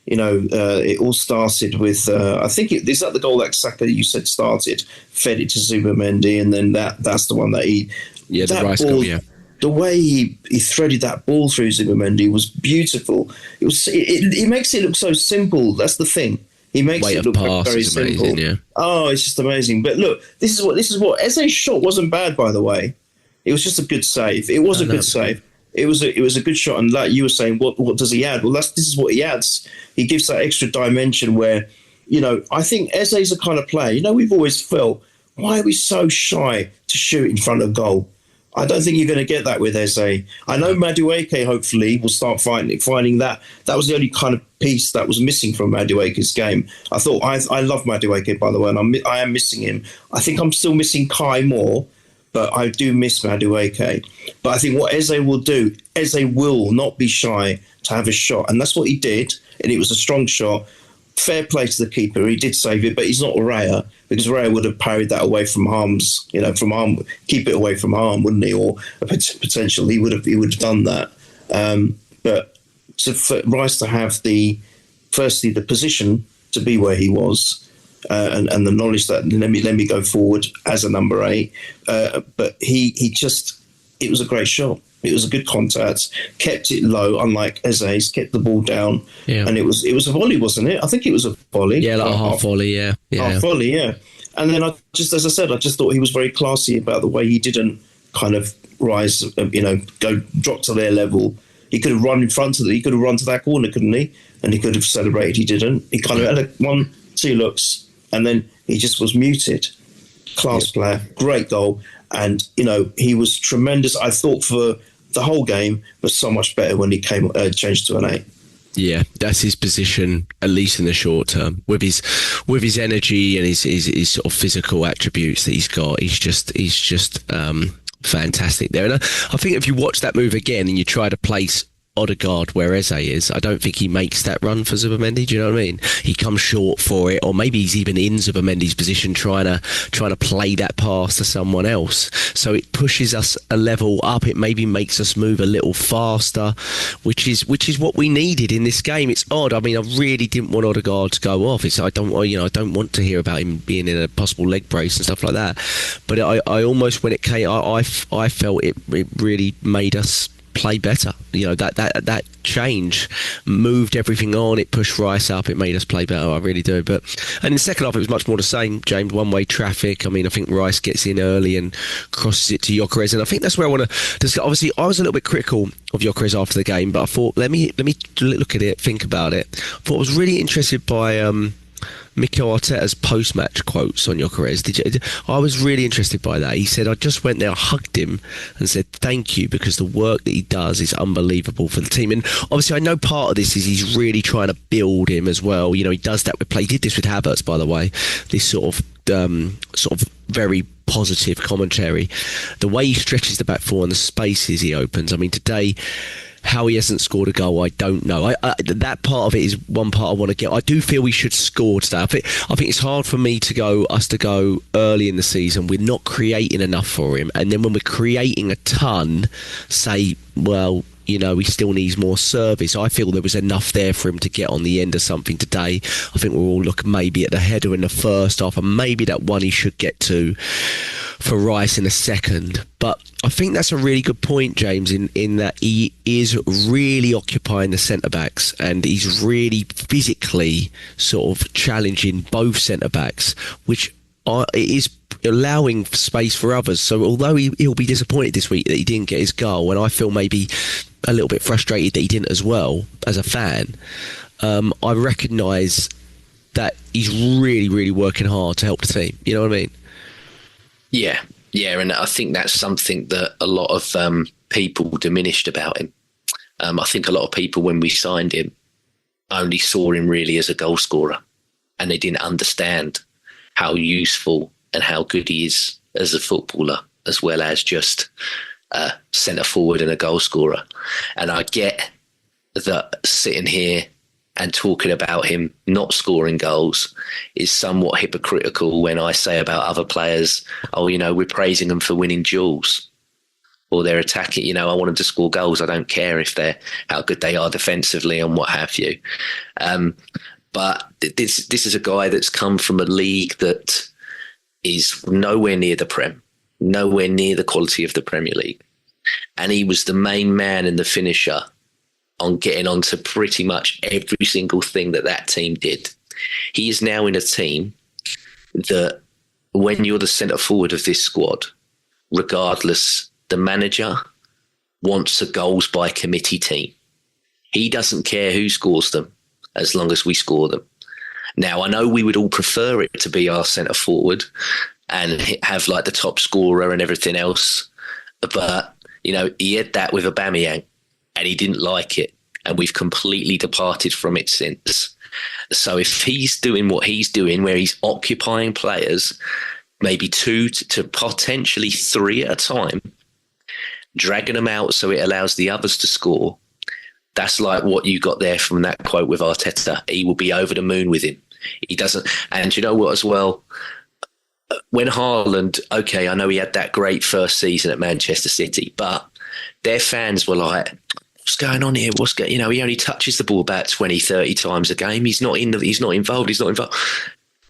It all started with I think is that the goal that Saka, you said, started, fed it to Zubimendi, and then that's the one that he the Rice goal, yeah. The way he threaded that ball through Zubimendi was beautiful. It makes it look so simple. That's the thing. He makes it look very simple. Amazing, yeah. Oh, it's just amazing. But look, this is what Eze's shot wasn't bad, by the way. It was just a good save. It was a good save. It was a good shot, and like you were saying, what does he add? Well, this is what he adds. He gives that extra dimension where, I think Eze's the kind of player. We've always felt, why are we so shy to shoot in front of goal? I don't think you're going to get that with Eze. I know Madueke hopefully will start finding that. That was the only kind of piece that was missing from Madueke's game. I love Madueke, by the way, and I am missing him. I think I'm still missing Kai more, but I do miss Madueke. But I think what Eze will do, Eze will not be shy to have a shot, and that's what he did, and it was a strong shot. Fair play to the keeper. He did save it, but he's not Raya, because Raya would have parried that away from harm's, keep it away from harm, wouldn't he? Or a potential, he would have done that. But for Rice to have firstly the position to be where he was, and the knowledge that let me go forward as a number 8. But it was a great shot. It was a good contact, kept it low, unlike Eze's, kept the ball down. Yeah. And it was a volley, wasn't it? I think it was a volley. Yeah, like a half volley, yeah. Half volley, yeah. And then as I said, I just thought he was very classy about the way he didn't kind of rise, drop to their level. He could have run in front of he could have run to that corner, couldn't he? And he could have celebrated. He didn't. He kind of had 1-2 looks, and then he just was muted. Class player, great goal. And, he was tremendous, I thought, for the whole game, but so much better when he changed to an 8. Yeah, that's his position, at least in the short term. With his energy and his sort of physical attributes that he's got, he's just fantastic there. And I think if you watch that move again and you try to place Odegaard where Eze is, I don't think he makes that run for Zubimendi. Do you know what I mean? He comes short for it, or maybe he's even in Zubimendi's position trying to play that pass to someone else. So it pushes us a level up. It maybe makes us move a little faster, which is what we needed in this game. It's odd. I mean, I really didn't want Odegaard to go off. I don't want to hear about him being in a possible leg brace and stuff like that. But I almost, when it came, I felt it really made us play better. That change moved everything on. It pushed Rice up. It made us play better. I really do. And in the second half, it was much more the same. James, one-way traffic. I mean, I think Rice gets in early and crosses it to Gyökeres, and I think that's where I want to discuss. Obviously, I was a little bit critical of Gyökeres after the game, but I thought let me look at it, think about it. I thought I was really interested by Mikel Arteta's post-match quotes on Gyökeres. I was really interested by that. He said, I just went there, hugged him and said, thank you, because the work that he does is unbelievable for the team. And obviously I know part of this is he's really trying to build him as well. He does that with play. He did this with Havertz, by the way. This sort of very positive commentary. The way he stretches the back four and the spaces he opens. I mean, today, how he hasn't scored a goal, I don't know. That part of it is one part I want to get. I do feel we should score today. I think it's hard for me to go early in the season. We're not creating enough for him, and then when we're creating a ton, say, well, he still needs more service. I feel there was enough there for him to get on the end of something today. I think we'll all look maybe at the header in the first half, and maybe that one he should get to for Rice in the second. But I think that's a really good point, James, in that he is really occupying the centre-backs, and he's really physically sort of challenging both centre-backs, which is allowing space for others. So although he'll be disappointed this week that he didn't get his goal, and I feel maybe a little bit frustrated that he didn't as well as a fan, I recognise that he's really, really working hard to help the team. You know what I mean? Yeah, and I think that's something that a lot of people diminished about him. I think a lot of people, when we signed him, only saw him really as a goal scorer, and they didn't understand how useful and how good he is as a footballer, as well as just a centre forward and a goal scorer. And I get that sitting here and talking about him not scoring goals is somewhat hypocritical when I say about other players, oh, we're praising them for winning duels, or they're attacking, I want them to score goals. I don't care how good they are defensively and what have you. But this is a guy that's come from a league that is nowhere near the Prem, nowhere near the quality of the Premier League. And he was the main man and the finisher on getting onto pretty much every single thing that team did. He is now in a team that when you're the centre forward of this squad, regardless, the manager wants a goals by committee team. He doesn't care who scores them as long as we score them. Now, I know we would all prefer it to be our centre forward and have like the top scorer and everything else, but he had that with Aubameyang and he didn't like it, and we've completely departed from it since. So if he's doing what he's doing, where he's occupying players, maybe 2 to potentially 3 at a time, dragging them out so it allows the others to score, that's like what you got there from that quote with Arteta. He will be over the moon with him. He doesn't, and you know what as well? When Haaland, okay, I know he had that great first season at Manchester City, but their fans were like, what's going on here? He only touches the ball about 20, 30 times a game. He's not involved.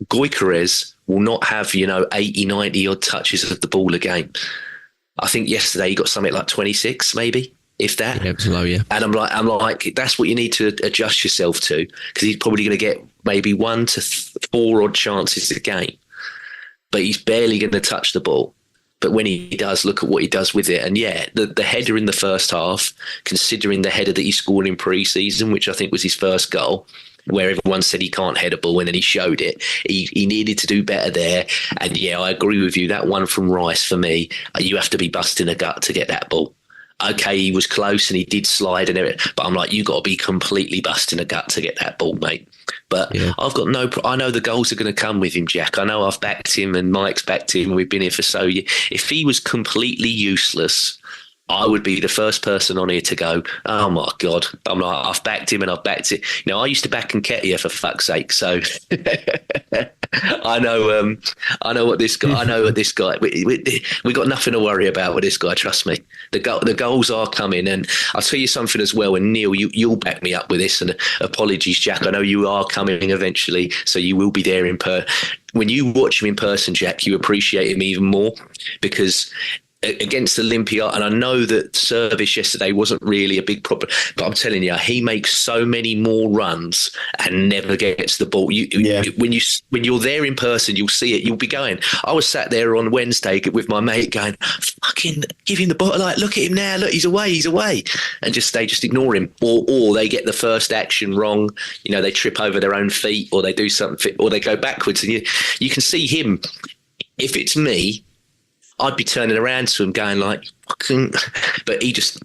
Gyökeres will not have, 80, 90 odd touches of the ball a game. I think yesterday he got something like 26, maybe, if that. Yeah, it's low, yeah. And I'm like, that's what you need to adjust yourself to, because he's probably going to get maybe 1 to 4 odd chances a game, but he's barely going to touch the ball. But when he does, look at what he does with it. And yeah, the header in the first half, considering the header that he scored in pre-season, which I think was his first goal, where everyone said he can't head a ball and then he showed it. He needed to do better there. And yeah, I agree with you. That one from Rice, for me, you have to be busting a gut to get that ball. Okay, he was close and he did slide and everything, but I'm like, you got to be completely busting a gut to get that ball, mate. But yeah. I know the goals are going to come with him, Jack. I know I've backed him and Mike's backed him. We've been here for so years. If he was completely useless, I would be the first person on here to go, oh my God. I'm like, I've backed him and I've backed it. I used to back Nketiah, for fuck's sake. So I know what this guy, we got nothing to worry about with this guy. Trust me. The goals are coming. And I'll tell you something as well. And Neil, you'll back me up with this, and apologies, Jack. I know you are coming eventually, so you will be there in person. When you watch him in person, Jack, you appreciate him even more, because against Olympia, and I know that service yesterday wasn't really a big problem, but I'm telling you, he makes so many more runs and never gets the ball. When you're there in person, you'll see it. You'll be going. I was sat there on Wednesday with my mate going, fucking give him the ball. Like, look at him now. Look, he's away, and they just ignore him, or they get the first action wrong. They trip over their own feet, or they do something, or they go backwards, and you can see him. If it's me, I'd be turning around to him going like, fucking, but he just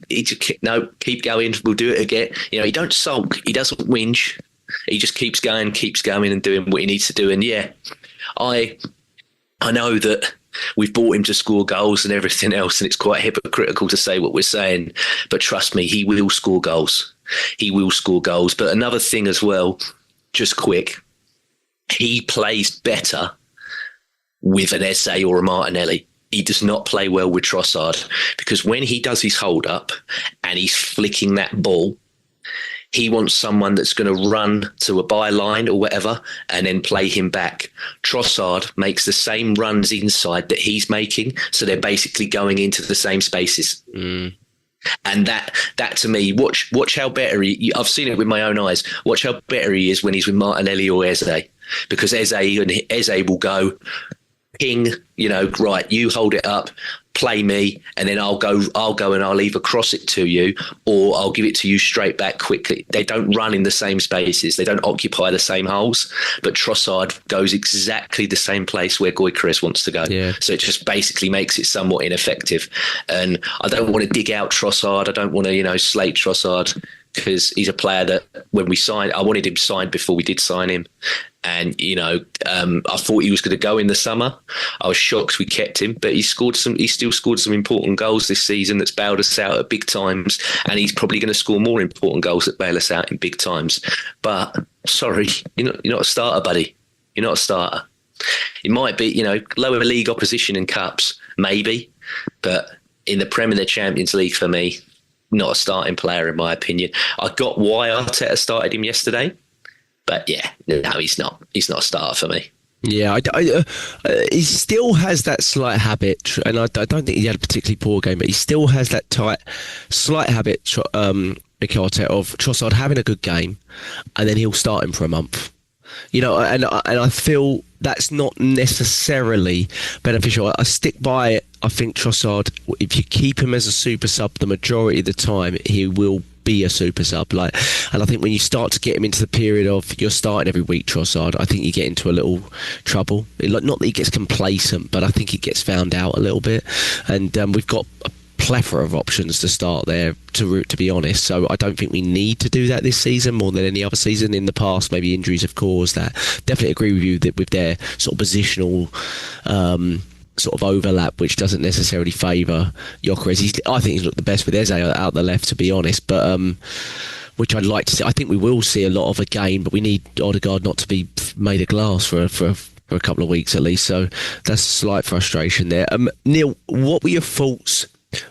no, keep going, we'll do it again. He don't sulk, he doesn't whinge, he just keeps going and doing what he needs to do. And yeah, I know that we've bought him to score goals and everything else, and it's quite hypocritical to say what we're saying, but trust me, he will score goals. He will score goals. But another thing as well, just quick, he plays better with an Eze or a Martinelli. He does not play well with Trossard, because when he does his hold up and he's flicking that ball, he wants someone that's going to run to a byline or whatever and then play him back. Trossard makes the same runs inside that he's making, so they're basically going into the same spaces. And that to me, watch how better I've seen it with my own eyes. Watch how better he is when he's with Martinelli or Eze, because Eze will go, ping, right, you hold it up, play me, and then I'll go and I'll either cross it to you or I'll give it to you straight back quickly. They don't run in the same spaces. They don't occupy the same holes. But Trossard goes exactly the same place where Gyökeres wants to go. Yeah. So it just basically makes it somewhat ineffective. And I don't want to dig out Trossard. I don't want to, slate Trossard. because he's a player that when we signed, I wanted him signed before we did sign him. And, I thought he was going to go in the summer. I was shocked we kept him, but he still scored some important goals this season that's bailed us out at big times. And he's probably going to score more important goals that bail us out in big times. But sorry, you're not a starter, buddy. You're not a starter. It might be, lower league opposition in cups, maybe. But in the Premier and the Champions League, for me, not a starting player, in my opinion. I got why Arteta started him yesterday. But no, he's not. He's not a starter for me. Yeah, he still has that slight habit, and I don't think he had a particularly poor game, but he still has that slight habit, Mikel Arteta, of Trossard having a good game, and then he'll start him for a month. And I feel that's not necessarily beneficial. I stick by it. I think Trossard, if you keep him as a super sub the majority of the time, he will be a super sub. And I think when you start to get him into the period of you're starting every week, Trossard, I think you get into a little trouble. Not that he gets complacent, but I think he gets found out a little bit. And we've got a plethora of options to start there, to be honest. So I don't think we need to do that this season more than any other season. In the past, maybe injuries have caused that. Definitely agree with you that with their sort of positional sort of overlap, which doesn't necessarily favour Gyökeres. I think he's looked the best with Eze out the left, to be honest, but which I'd like to see. I think we will see a lot of again, but we need Odegaard not to be made of glass for a couple of weeks at least, so that's a slight frustration there. Neil, what were your thoughts?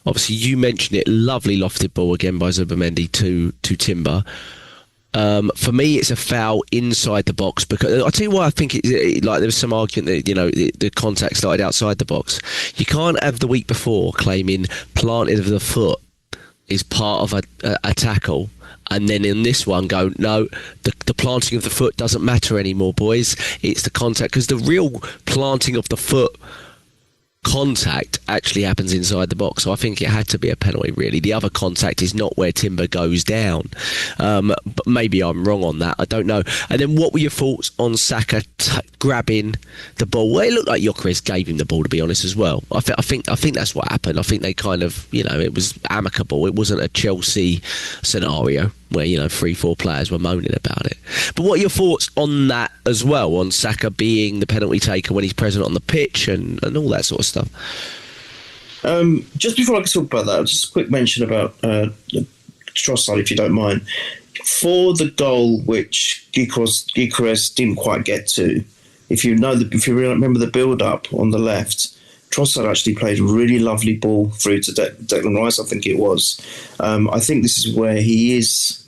Obviously you mentioned it, lovely lofted ball again by Zubimendi to Timber. For me, it's a foul inside the box, because I'll tell you why I think there was some argument that the contact started outside the box. You can't have the week before claiming planted of the foot is part of a tackle, and then in this one go, no, the planting of the foot doesn't matter anymore, boys. It's the contact, because the real planting of the foot contact actually happens inside the box, so I think it had to be a penalty really. The other contact is not where Timber goes down, but maybe I'm wrong on that, I don't know. And then what were your thoughts on Saka grabbing the ball? Well, it looked like Gyökeres gave him the ball, to be honest, as well. I think that's what happened. I think they kind of, it was amicable. It wasn't a Chelsea scenario where 3-4 players were moaning about it. But what are your thoughts on that as well, on Saka being the penalty taker when he's present on the pitch and all that sort of stuff? Just before I talk about that, just a quick mention about Trossard, if you don't mind. For the goal which Gyökeres didn't quite get to, if you remember the build-up on the left, Trossard actually played a really lovely ball through to Declan Rice, I think it was. I think this is where he is.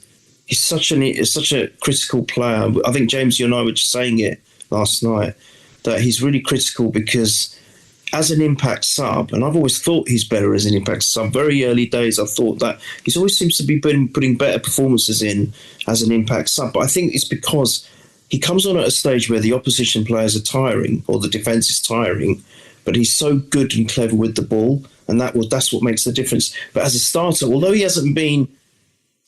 He's such a critical player. I think, James, you and I were just saying it last night, that he's really critical because as an impact sub, and I've always thought he's better as an impact sub. Very early days, I thought that he always seems to be putting better performances in as an impact sub. But I think it's because he comes on at a stage where the opposition players are tiring, or the defence is tiring, but he's so good and clever with the ball, and that's what makes the difference. But as a starter, although he hasn't been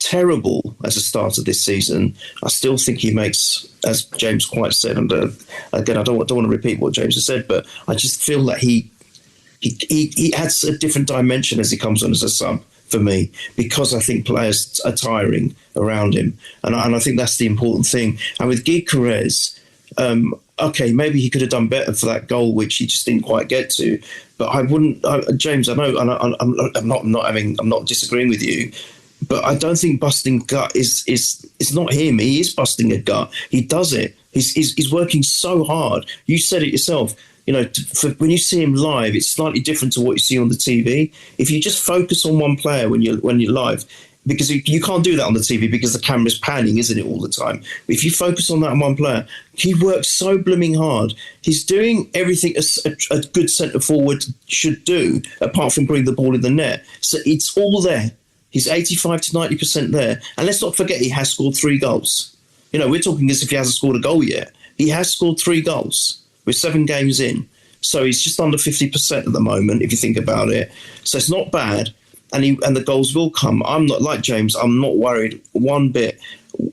terrible as a starter this season, I still think he makes, as James quite said, and again, I don't want to repeat what James has said, but I just feel that he adds a different dimension as he comes on as a sub for me, because I think players are tiring around him, and I think that's the important thing. And with Gyökeres, okay, maybe he could have done better for that goal, which he just didn't quite get to. But I wouldn't, James. I know, and I'm not disagreeing with you, but I don't think busting gut is not him. He is busting a gut. He does it. He's working so hard. You said it yourself. When you see him live, it's slightly different to what you see on the TV. If you just focus on one player when you're live, because you can't do that on the TV because the camera's panning, isn't it, all the time? If you focus on that one player, he works so blooming hard. He's doing everything a good centre forward should do, apart from putting the ball in the net. So it's all there. He's 85 to 90% there. And let's not forget, he has scored 3 goals. We're talking as if he hasn't scored a goal yet. He has scored 3 goals. We're 7 games in. So he's just under 50% at the moment, if you think about it. So it's not bad. And the goals will come. I'm not like James. I'm not worried one bit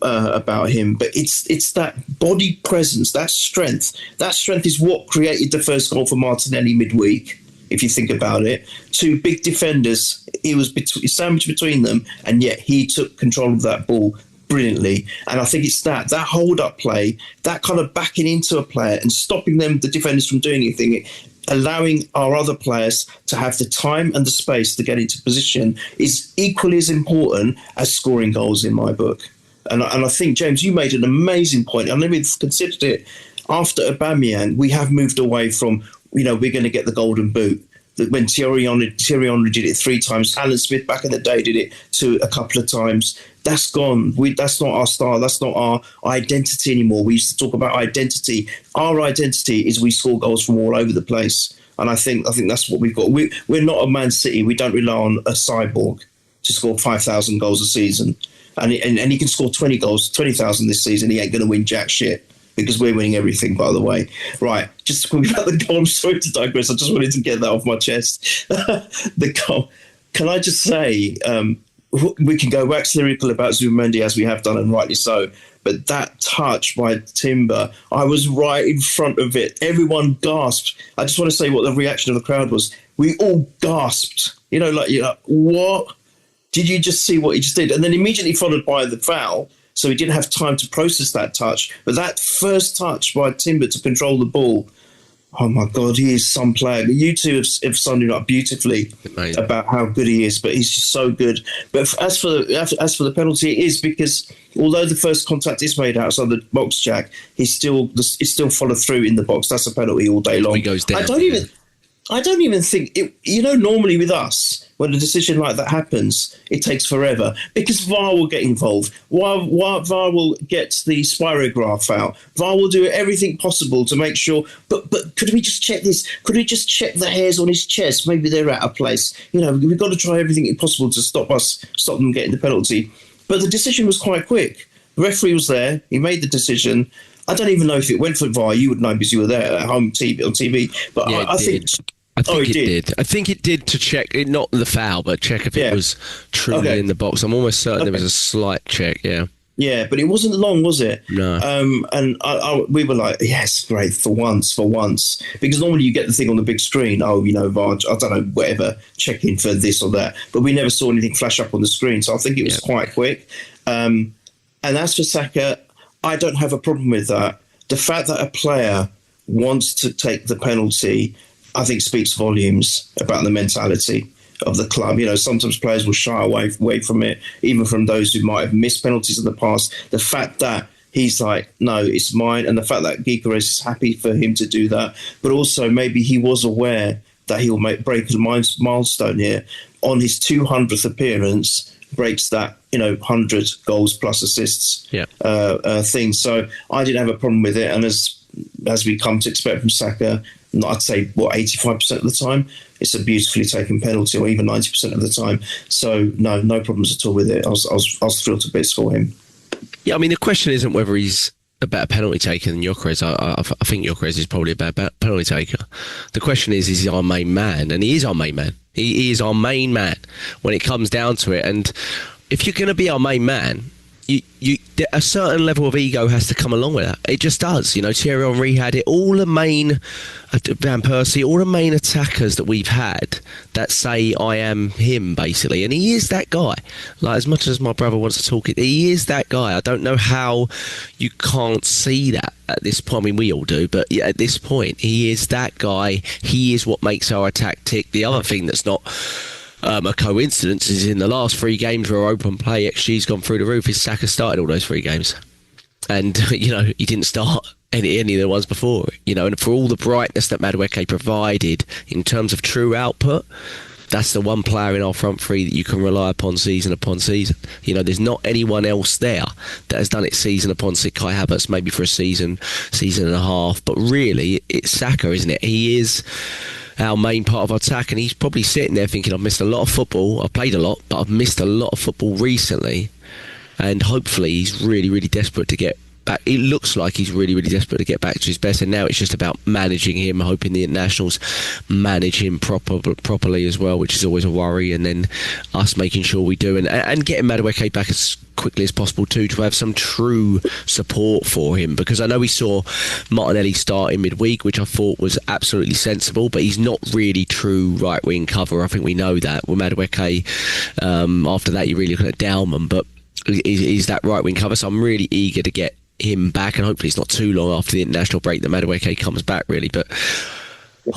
about him. But it's that body presence, that strength. That strength is what created the first goal for Martinelli midweek. if you think about it. Two big defenders, he was sandwiched between them, and yet he took control of that ball brilliantly. And I think it's that hold-up play, that kind of backing into a player and stopping the defenders from doing anything, allowing our other players to have the time and the space to get into position is equally as important as scoring goals in my book. And I think, James, you made an amazing point. I never considered it. After Aubameyang, we have moved away from, we're going to get the golden boot. When Thierry Henry did it 3 times, Alan Smith back in the day did it a couple of times. That's gone. That's not our style. That's not our identity anymore. We used to talk about identity. Our identity is we score goals from all over the place. And I think that's what we've got. We're not a Man City. We don't rely on a cyborg to score 5,000 goals a season. And he can score 20,000 this season. He ain't going to win jack shit, because we're winning everything, by the way. Right, just talking about the goal. I'm sorry to digress. I just wanted to get that off my chest. The goal. Can I just say, we can go wax lyrical about Zubimendi, as we have done, and rightly so. But that touch by Timber, I was right in front of it. Everyone gasped. I just want to say what the reaction of the crowd was. We all gasped. You're like, what? Did you just see what he just did? And then immediately followed by the foul. So he didn't have time to process that touch. But that first touch by Timber to control the ball, oh my God, he is some player. You two have summed him up beautifully. Amazing. About how good he is, but he's just so good. But as for the penalty, it is because although the first contact is made outside the box, Jack, he's still followed through in the box. That's a penalty all day long. He goes down. I don't even think it. Normally with us, when a decision like that happens, it takes forever because VAR will get involved. VAR will get the spirograph out. VAR will do everything possible to make sure. But could we just check this? Could we just check the hairs on his chest? Maybe they're out of place. We've got to try everything possible to stop them getting the penalty. But the decision was quite quick. The referee was there. He made the decision. I don't even know if it went for VAR. You would know because you were there at home on TV. But yeah, I think it did. I think it did to check, not the foul, but check if it was truly in the box. I'm almost certain there was a slight check, yeah. Yeah, but it wasn't long, was it? No. And we were like, yes, great, for once. Because normally you get the thing on the big screen, VAR, I don't know, whatever, checking for this or that. But we never saw anything flash up on the screen, so I think it was quite quick. And as for Saka, I don't have a problem with that. The fact that a player wants to take the penalty, I think, speaks volumes about the mentality of the club. Sometimes players will shy away from it, even from those who might have missed penalties in the past. The fact that he's like, no, it's mine, and the fact that Gyökeres is happy for him to do that, but also maybe he was aware that he'll break a milestone here. On his 200th appearance, breaks that 100 goals plus assists thing. So I didn't have a problem with it, and as we come to expect from Saka, I'd say 85% of the time it's a beautifully taken penalty, or even 90% of the time. So no problems at all with it. I was thrilled to bits for him. Yeah, I mean, the question isn't whether he's a better penalty taker than Gyökeres. I think Gyökeres is probably a better penalty taker. The question is he our main man? And he is our main man. He is our main man when it comes down to it. And if you're going to be our main man, a certain level of ego has to come along with that. It just does. Thierry Henry had it. All the main Van Persie, all the main attackers that we've had that say I am him, basically, and he is that guy. Like, as much as my brother wants to talk it, he is that guy. I don't know how you can't see that at this point. I mean, we all do, but at this point, he is that guy. He is what makes our attack tick. The other thing that's not a coincidence is in the last 3 games where open play XG's gone through the roof, is Saka started all those 3 games. And, he didn't start any of the ones before, and for all the brightness that Madueke provided in terms of true output, that's the one player in our front 3 that you can rely upon season. There's not anyone else there that has done it season upon season. Kai Havertz maybe for a season and a half, but really it's Saka, isn't it? He is our main part of our attack, and he's probably sitting there thinking, I've missed a lot of football. I've played a lot, but I've missed a lot of football recently, and hopefully he's really, really desperate to get back. It looks like he's really, really desperate to get back to his best, and now it's just about managing him, hoping the internationals manage him properly as well, which is always a worry, and then us making sure we do, and getting Madueke back as quickly as possible too, to have some true support for him, because I know we saw Martinelli start in midweek, which I thought was absolutely sensible, but he's not really true right wing cover. I think we know that. With Madueke, after that you're really looking at Dowman, but is that right wing cover, so I'm really eager to get him back, and hopefully it's not too long after the international break that Madueke comes back, really. But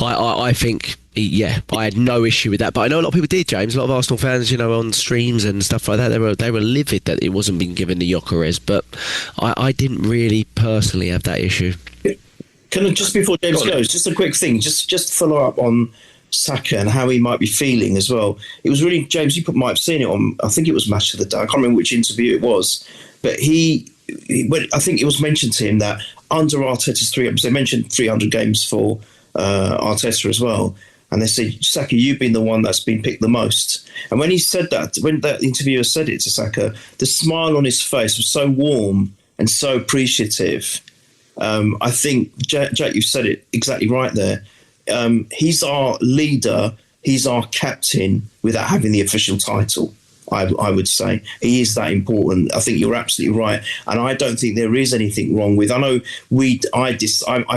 I think, I had no issue with that, but I know a lot of people did, James. A lot of Arsenal fans, on streams and stuff like that, they were livid that it wasn't being given to Gyökeres, but I didn't really personally have that issue. Can I, just before James goes, just a quick thing, just follow up on Saka and how he might be feeling as well. It was really, James, you might have seen it on, I think it was Match of the Day, I can't remember which interview it was, but I think it was mentioned to him that under Arteta's they mentioned 300 games for Arteta as well, and they said, Saka, you've been the one that's been picked the most. And when he said that, when that interviewer said it to Saka, the smile on his face was so warm and so appreciative. I think, Jack, you said it exactly right there. He's our leader, he's our captain without having the official title. I would say he is that important. I think you're absolutely right, and I don't think there is anything wrong with. I know I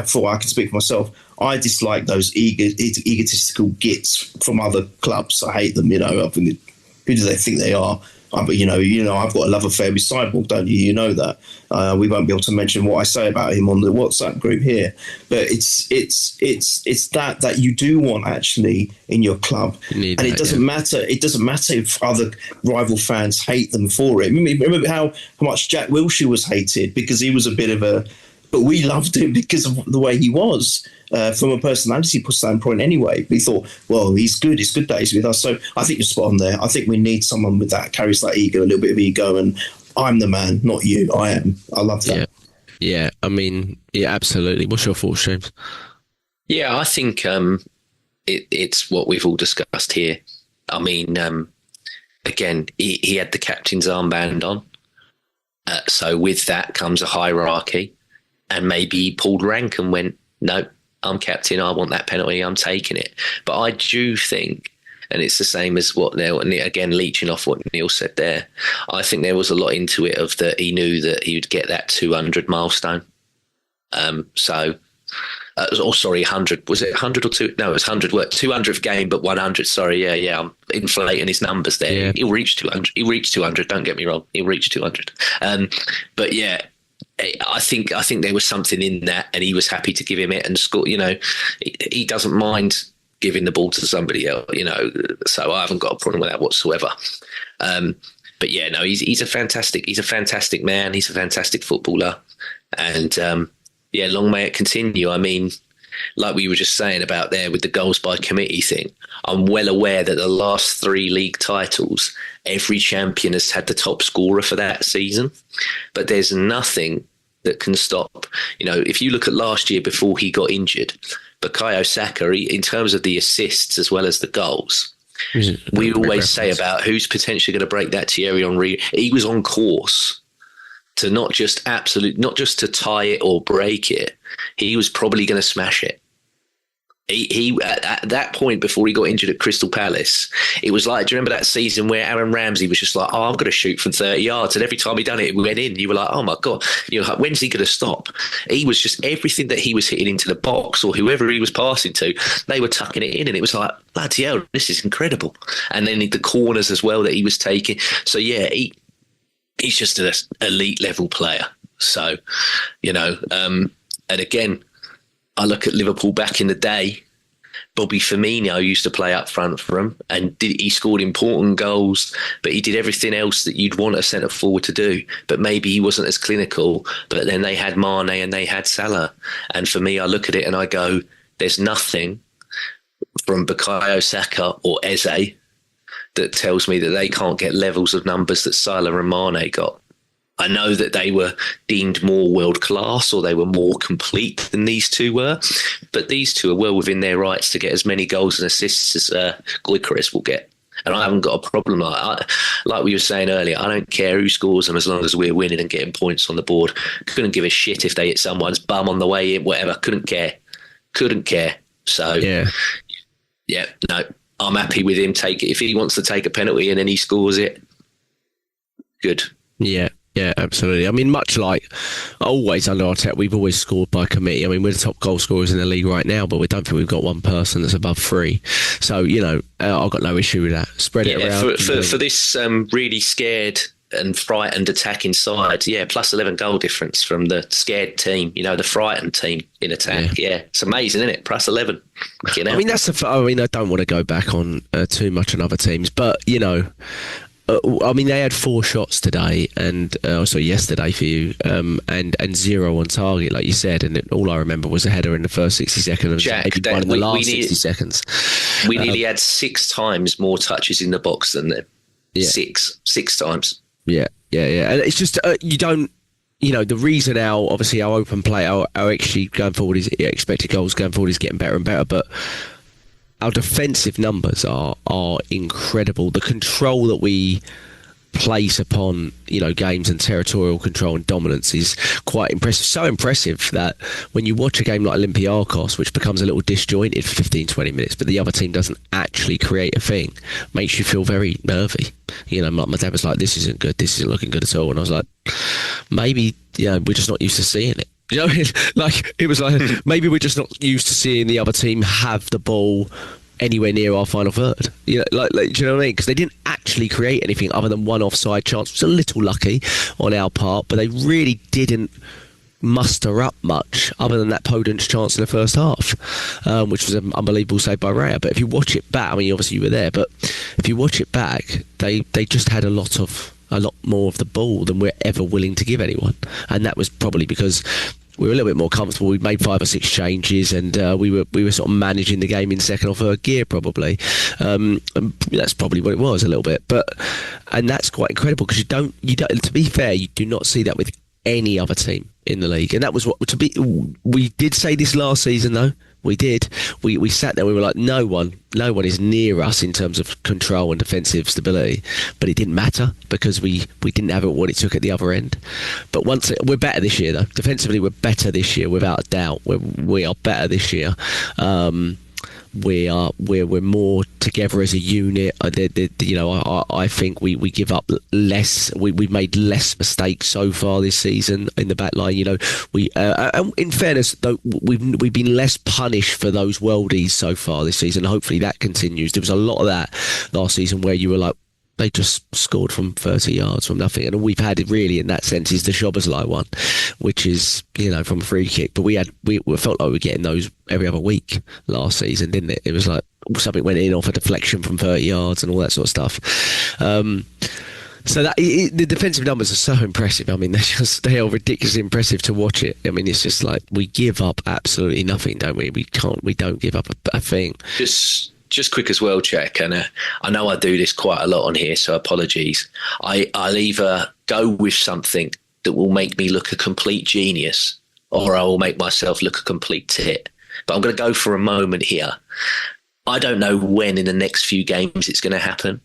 thought I can speak for myself. I dislike those egotistical gits from other clubs. I hate them. I think, who do they think they are? But I've got a love affair with Cyborg, don't you? You know that. We won't be able to mention what I say about him on the WhatsApp group here, but it's that you do want actually in your club, and it doesn't matter. It doesn't matter if other rival fans hate them for it. Remember how much Jack Wilshere was hated because he was a bit of a, but we loved him because of the way he was. From a personality standpoint anyway. We thought, well, he's good. It's good that he's with us. So I think you're spot on there. I think we need someone with that, carries that ego, a little bit of ego, and I'm the man, not you. I am. I love that. Yeah. Absolutely. What's your thoughts, James? Yeah, I think it's what we've all discussed here. Again, he had the captain's armband on. So with that comes a hierarchy, and maybe he pulled rank and went, no, I'm captain, I want that penalty, I'm taking it. But I do think, and it's the same as what Neil, again, leeching off what Neil said there, I think there was a lot into it of that he knew that he would get that 200 milestone. 100. Was it 100 or 2? No, it was 100. 200th game, but 100. Sorry, yeah. I'm inflating his numbers there. Yeah. He'll reach 200. He'll reach 200. Don't get me wrong. He'll reach 200. But yeah, I think there was something in that, and he was happy to give him it and score. He doesn't mind giving the ball to somebody else. So I haven't got a problem with that whatsoever. But yeah, no, he's a fantastic man. He's a fantastic footballer, and long may it continue. Like we were just saying about there with the goals by committee thing, I'm well aware that the last 3 league titles, every champion has had the top scorer for that season. But there's nothing that can stop. If you look at last year before he got injured, Bukayo Saka, in terms of the assists as well as the goals, we always say about who's potentially going to break that Thierry Henry. He was on course to not just to tie it or break it. He was probably going to smash it. He at that point before he got injured at Crystal Palace, it was like, do you remember that season where Aaron Ramsey was just like, I'm going to shoot from 30 yards, and every time he done it, we went in. You were like, oh my god, like, when's he going to stop? He was just, everything that he was hitting into the box or whoever he was passing to, they were tucking it in, and it was like, bloody hell, this is incredible. And then the corners as well that he was taking. So yeah, he's just an elite level player. So, and again, I look at Liverpool back in the day. Bobby Firmino used to play up front for him, and he scored important goals, but he did everything else that you'd want a centre forward to do. But maybe he wasn't as clinical. But then they had Mane and they had Salah. And for me, I look at it and I go, there's nothing from Bukayo Saka or Eze that tells me that they can't get levels of numbers that Salah and Mane got. I know that they were deemed more world-class or they were more complete than these two were, but these two are well within their rights to get as many goals and assists as Gyökeres will get. And I haven't got a problem like we were saying earlier. I don't care who scores them as long as we're winning and getting points on the board. Couldn't give a shit if they hit someone's bum on the way in, whatever. Couldn't care. So yeah, no, I'm happy with him. Take it if he wants to take a penalty and then he scores it. Good. Yeah, absolutely. I mean, much like always under Arteta, we've always scored by committee. I mean, we're the top goal scorers in the league right now, but we don't think we've got one person that's above 3. So, I've got no issue with that. Spread it around. For this really scared and frightened attacking side, plus 11 goal difference from the scared team, the frightened team in attack. Yeah, it's amazing, isn't it? Plus 11. I mean, I don't want to go back on too much on other teams, but, they had 4 shots today and also yesterday for you, and 0 on target, like you said, and all I remember was a header in the first 60 seconds, Jack, maybe one in the last 60 seconds. We nearly had 6 times more touches in the box than them. Yeah. Six times. Yeah, and it's just you don't. The reason our open play, our actually going forward is expected goals going forward is getting better and better, but our defensive numbers are incredible. The control that we place upon games and territorial control and dominance is quite impressive. So impressive that when you watch a game like Olympiacos, which becomes a little disjointed for 15-20 minutes, but the other team doesn't actually create a thing, makes you feel very nervy. My dad was like, "This isn't good. This isn't looking good at all." And I was like, maybe we're just not used to seeing it. It was like maybe we're just not used to seeing the other team have the ball anywhere near our final third. Do you know what I mean? Because they didn't actually create anything other than one offside chance. It was a little lucky on our part, but they really didn't muster up much other than that Podence chance in the first half, which was an unbelievable save by Raya. But if you watch it back, I mean, obviously you were there, but if you watch it back, they just had a lot more of the ball than we're ever willing to give anyone, and that was probably because we were a little bit more comfortable. We'd made 5 or 6 changes, and we were sort of managing the game in second or third gear, probably. And that's probably what it was a little bit, and that's quite incredible because you don't. To be fair, you do not see that with any other team in the league, and that was we did say this last season though. We did. We sat there. We were like, no one is near us in terms of control and defensive stability. But it didn't matter because we didn't have what it took at the other end. But we're better this year, though. Defensively, we're better this year, without a doubt. We are better this year. We're more together as a unit. I think we give up less. We've made less mistakes so far this season in the back line. In fairness, though, we've been less punished for those worldies so far this season. Hopefully that continues. There was a lot of that last season where you were like, they just scored from 30 yards from nothing, and all we've had really in that sense is the Szoboszlai one, which is from a free kick. But we felt like we were getting those every other week last season, didn't it? It was like something went in off a deflection from 30 yards and all that sort of stuff. So that the defensive numbers are so impressive. I mean, they are ridiculously impressive to watch it. I mean, it's just like we give up absolutely nothing, don't we? We don't give up a thing. Just quick as well, Jack, and I know I do this quite a lot on here, so apologies. I'll either go with something that will make me look a complete genius, or I will make myself look a complete tit. But I'm going to go for a moment here. I don't know when in the next few games it's going to happen,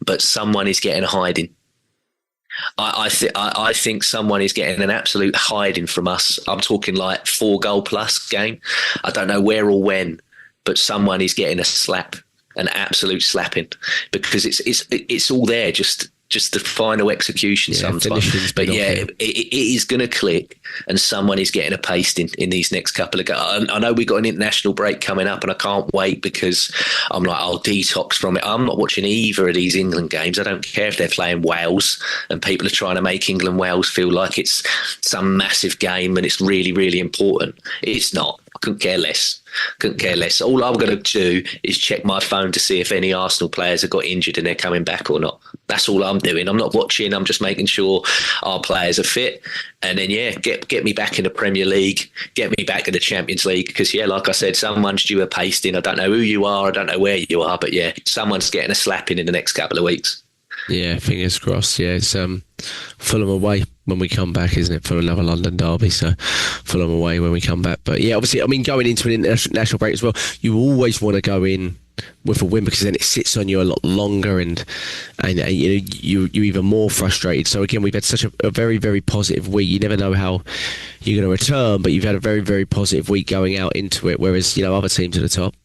but someone is getting a hiding. I think someone is getting an absolute hiding from us. I'm talking like 4-goal plus game. I don't know where or when, but someone is getting a slap, an absolute slapping, because it's all there, just the final execution sometimes. But it is going to click, and someone is getting a pasting in these next couple of games. I know we've got an international break coming up, and I can't wait because I'm like, I'll detox from it. I'm not watching either of these England games. I don't care if they're playing Wales and people are trying to make England-Wales feel like it's some massive game and it's really, really important. It's not. I couldn't care less. All I'm going to do is check my phone to see if any Arsenal players have got injured and they're coming back or not. That's all I'm doing. I'm not watching. I'm just making sure our players are fit. And then, get me back in the Premier League, get me back in the Champions League. Because, like I said, someone's due a pasting. I don't know who you are. I don't know where you are. But, someone's getting a slapping in the next couple of weeks. Yeah, fingers crossed. Yeah, it's Fulham away when we come back, isn't it, for another London derby? So Fulham away when we come back. But obviously, I mean, going into an international break as well, you always want to go in with a win, because then it sits on you a lot longer, and you know, you're even more frustrated. So again, we've had such a very, very positive week. You never know how you're going to return, but you've had a very, very positive week going out into it. Whereas, you know, other teams at the top,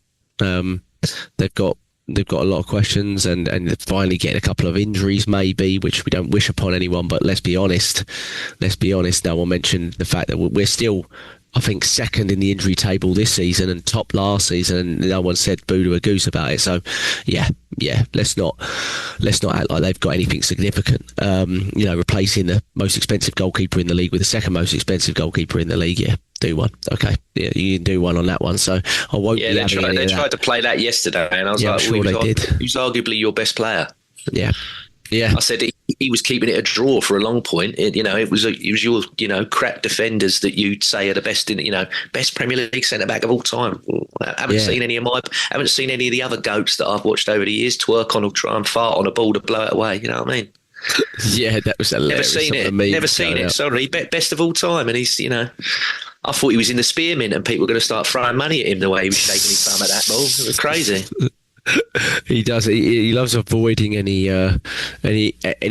they've got a lot of questions, and they're finally getting a couple of injuries, maybe, which we don't wish upon anyone. But let's be honest. No one mentioned the fact that we're still, I think, second in the injury table this season and top last season, and no one said boo to a goose about it. So yeah, let's not act like they've got anything significant. You know, replacing the most expensive goalkeeper in the league with the second most expensive goalkeeper in the league, yeah, do one. Okay, yeah, you can do one on that one. So I won't. Yeah, they tried to play that yesterday, and I was like, sure they did. Who's arguably your best player? Yeah. I said he was keeping it a draw for a long point. It was your, you know, crap defenders that you'd say are the best in, you know, best Premier League centre back of all time. I haven't seen any of the other goats that I've watched over the years twerk on or try and fart on a ball to blow it away. You know what I mean? Yeah, that was hilarious. Never seen it. Sorry, best of all time, and he's, you know. I thought he was in the spearmint and people were going to start throwing money at him the way he was shaking his thumb at that ball. It was crazy. He does. He loves avoiding any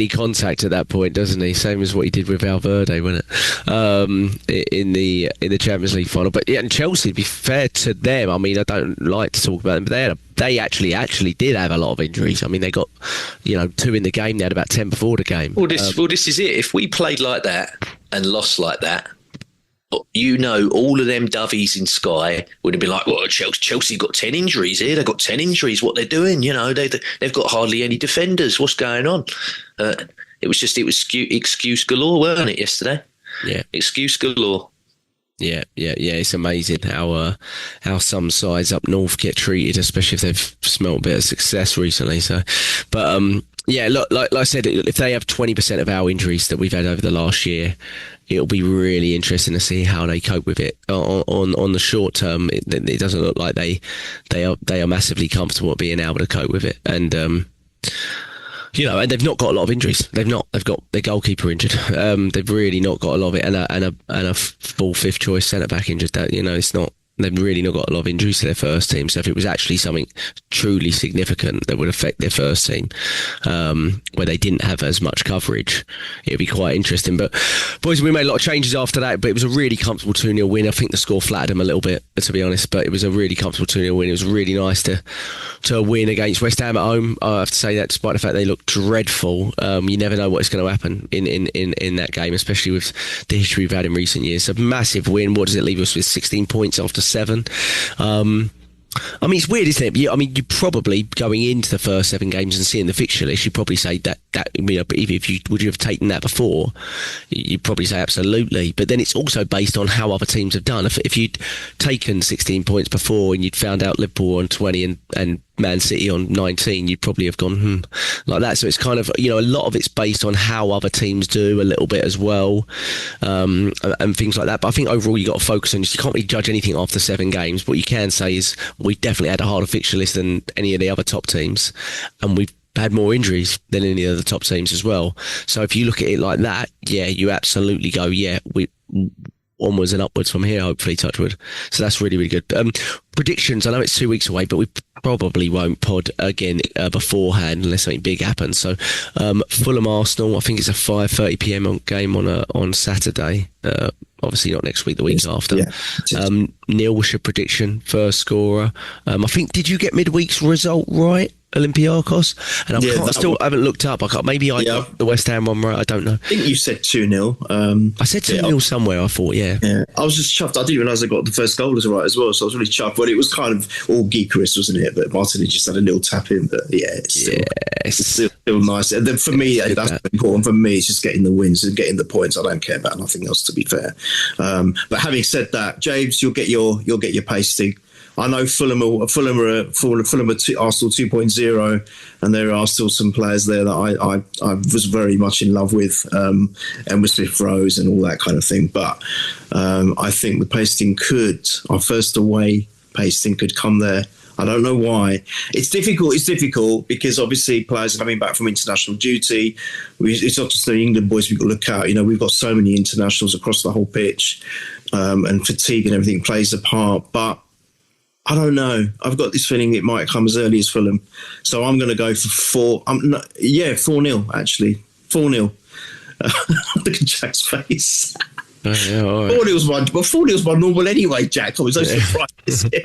contact at that point, doesn't he? Same as what he did with Valverde, wasn't it? In the Champions League final. But yeah, and Chelsea, to be fair to them, I mean, I don't like to talk about them, but they actually did have a lot of injuries. I mean, they got, you know, 2 in the game. They had about 10 before the game. Well, this is it. If we played like that and lost like that, you know, all of them dovies in Sky would have been like, well, Chelsea got 10 injuries here. They've got 10 injuries. What they're doing, you know, they've got hardly any defenders. What's going on? It was excuse galore, weren't it, yesterday? Yeah. Excuse galore. Yeah. It's amazing how some sides up north get treated, especially if they've smelt a bit of success recently. So, but yeah, look, like I said, if they have 20% of our injuries that we've had over the last year, it'll be really interesting to see how they cope with it. On the short term, it doesn't look like they are massively comfortable at being able to cope with it. And you know, and they've not got a lot of injuries. They've got their goalkeeper injured. They've really not got a lot of it, and a full 5th choice centre back injured. That, you know, it's not. They've really not got a lot of injuries to their first team. So if it was actually something truly significant that would affect their first team, where they didn't have as much coverage, it'd be quite interesting. But boys, we made a lot of changes after that, but it was a really comfortable 2-0 win. I think the score flattered them a little bit, to be honest, but it was a really comfortable 2-0 win. It was really nice to win against West Ham at home. I have to say that, despite the fact they look dreadful, you never know what's going to happen in that game, especially with the history we've had in recent years. So massive win. What does it leave us with? 16 points after 7. I mean, it's weird, isn't it? I mean, you probably, going into the first 7 games and seeing the fixture list, you'd probably say that you know, if you would you have taken that before, you'd probably say absolutely. But then it's also based on how other teams have done. If you'd taken 16 points before and you'd found out Liverpool on 20 and Man City on 19, you'd probably have gone like that. So it's kind of, you know, a lot of it's based on how other teams do a little bit as well, and things like that. But I think overall you got to focus on, you can't really judge anything after 7 games. What you can say is we've definitely had a harder fixture list than any of the other top teams, and we've had more injuries than any of the top teams as well. So if you look at it like that, yeah, you absolutely go, yeah, we onwards and upwards from here, hopefully, touch wood. So that's really, really good. Predictions, I know it's 2 weeks away, but we probably won't pod again beforehand unless something big happens. So Fulham Arsenal, I think it's a 5:30 p.m. game on Saturday. Obviously not next week, the week after. Yeah, Neil, what's your prediction? First scorer. I think, did you get midweek's result right? Olympiacos, and I haven't looked up. Maybe I got the West Ham one right. I don't know. I think you said 2-0. I said 2-0 somewhere. I thought, yeah. I was just chuffed. I didn't realise I got the first goal as right as well, so I was really chuffed. But it was kind of all geekerish, wasn't it? But Martinez just had a little tap in. But yeah, it's still nice. And then for me, that's important. For me, it's just getting the wins and getting the points. I don't care about nothing else, to be fair. But having said that, James, you'll get your pasting. I know Fulham are Arsenal 2.0, and there are still some players there that I was very much in love with, Emma Smith-Rose and all that kind of thing. But I think the pasting our first away pasting could come there. I don't know why. It's difficult. It's difficult because obviously players are coming back from international duty. It's not just the England boys we've got to look at. You know, we've got so many internationals across the whole pitch, and fatigue and everything plays a part. But I don't know. I've got this feeling it might come as early as Fulham. So I'm going to go for 4-0, actually. 4-0. Look at Jack's face. Oh, yeah, all right. 4-0's my normal anyway, Jack. I was so surprised.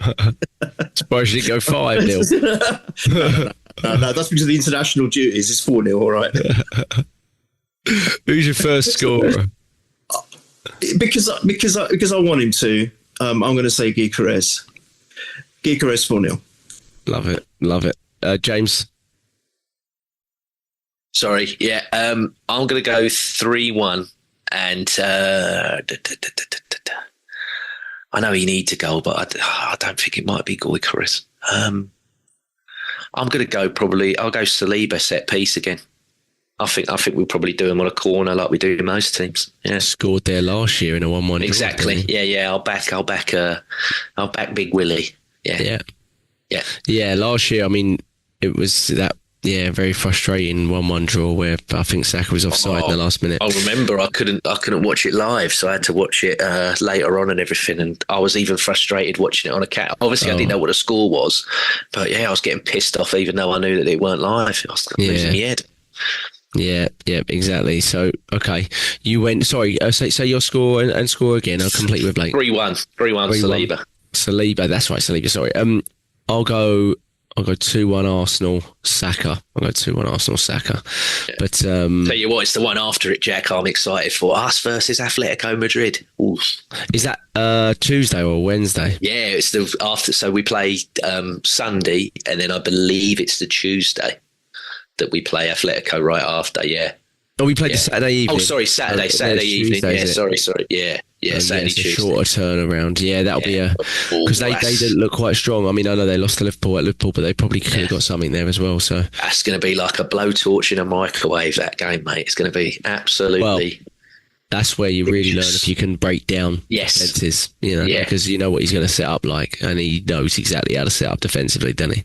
Surprised you didn't go 5-0. No, that's because of the international duties. It's 4-0, all right. Who's your first scorer? Because I want him to, I'm going to say Gyökeres. Gyökeres 4-0. Love it. James? Sorry, yeah. I'm going to go 3-1. And I know he needs a goal, but I don't think it might be Gyökeres. I'm going to go I'll go Saliba set piece again. I think we'll probably do him on a corner like we do in most teams. Yeah, scored there last year in a 1-1 exactly. draw. Yeah. I'll back Big Willie. Yeah. Last year, I mean, it was that. Yeah, very frustrating 1-1 draw where I think Saka was offside in the last minute. I remember I couldn't watch it live, so I had to watch it later on and everything. And I was even frustrated watching it on a cat. Obviously, I didn't know what the score was, but yeah, I was getting pissed off even though I knew that it weren't live. I was losing my head. Yeah, exactly. So, okay, you went. Sorry, say your score and score again. I'll complete with Blake. 3-1, Saliba. Saliba, that's right, Saliba. Sorry. I'll go 2-1 Arsenal, Saka. I'll go 2-1 Arsenal, Saka. Yeah. But tell you what, it's the one after it, Jack. I'm excited for us versus Atletico Madrid. Oof. Is that Tuesday or Wednesday? Yeah, it's the after. So we play Sunday, and then I believe it's the Tuesday that we play Atletico right after. Yeah. Oh, we played the Saturday evening. Oh, sorry, Saturday evening. Tuesday, sorry. Yeah, Saturday, it's a Tuesday. shorter turnaround. Yeah, that'll be because they didn't look quite strong. I mean, I know they lost to Liverpool at Liverpool, but they probably could have got something there as well. So that's going to be like a blowtorch in a microwave. That game, mate. It's going to be absolutely. Well, that's where you really learn if you can break down defences, because you know what he's going to set up like, and he knows exactly how to set up defensively, doesn't he?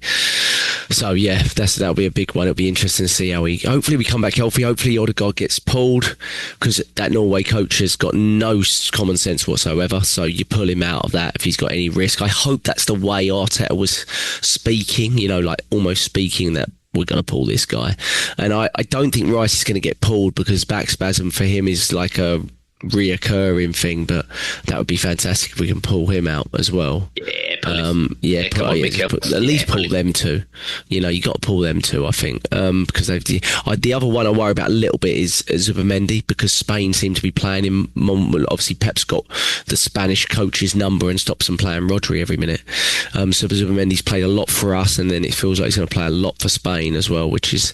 So yeah, that'll be a big one. It'll be interesting to see how hopefully we come back healthy. Hopefully Odegaard gets pulled, because that Norway coach has got no common sense whatsoever. So you pull him out of that if he's got any risk. I hope that's the way Arteta was speaking, like almost speaking that we're going to pull this guy. And I don't think Rice is going to get pulled, because back spasm for him is like a reoccurring thing, but that would be fantastic if we can pull him out as well. At least pull them two. You got to pull them two, I think, because the other one I worry about a little bit is Zubimendi, because Spain seem to be playing him. Obviously Pep's got the Spanish coach's number and stops them playing Rodri every minute, so Zubimendi's played a lot for us, and then it feels like he's going to play a lot for Spain as well, which is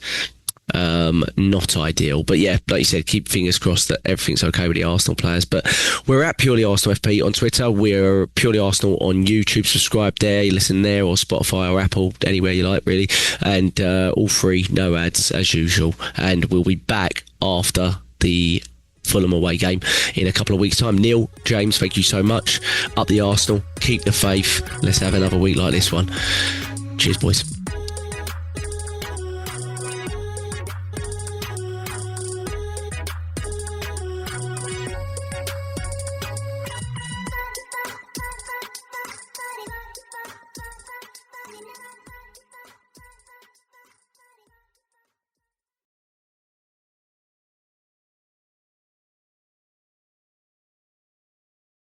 not ideal. But yeah, like you said, keep fingers crossed that everything's okay with the Arsenal players. But we're at Purely Arsenal FP on Twitter. We're Purely Arsenal on YouTube. Subscribe there, listen there, or Spotify or Apple, anywhere you like really, and all free, no ads as usual. And we'll be back after the Fulham away game in a couple of weeks' time. Neil, James, thank you so much. Up the Arsenal, keep the faith. Let's have another week like this one. Cheers, boys.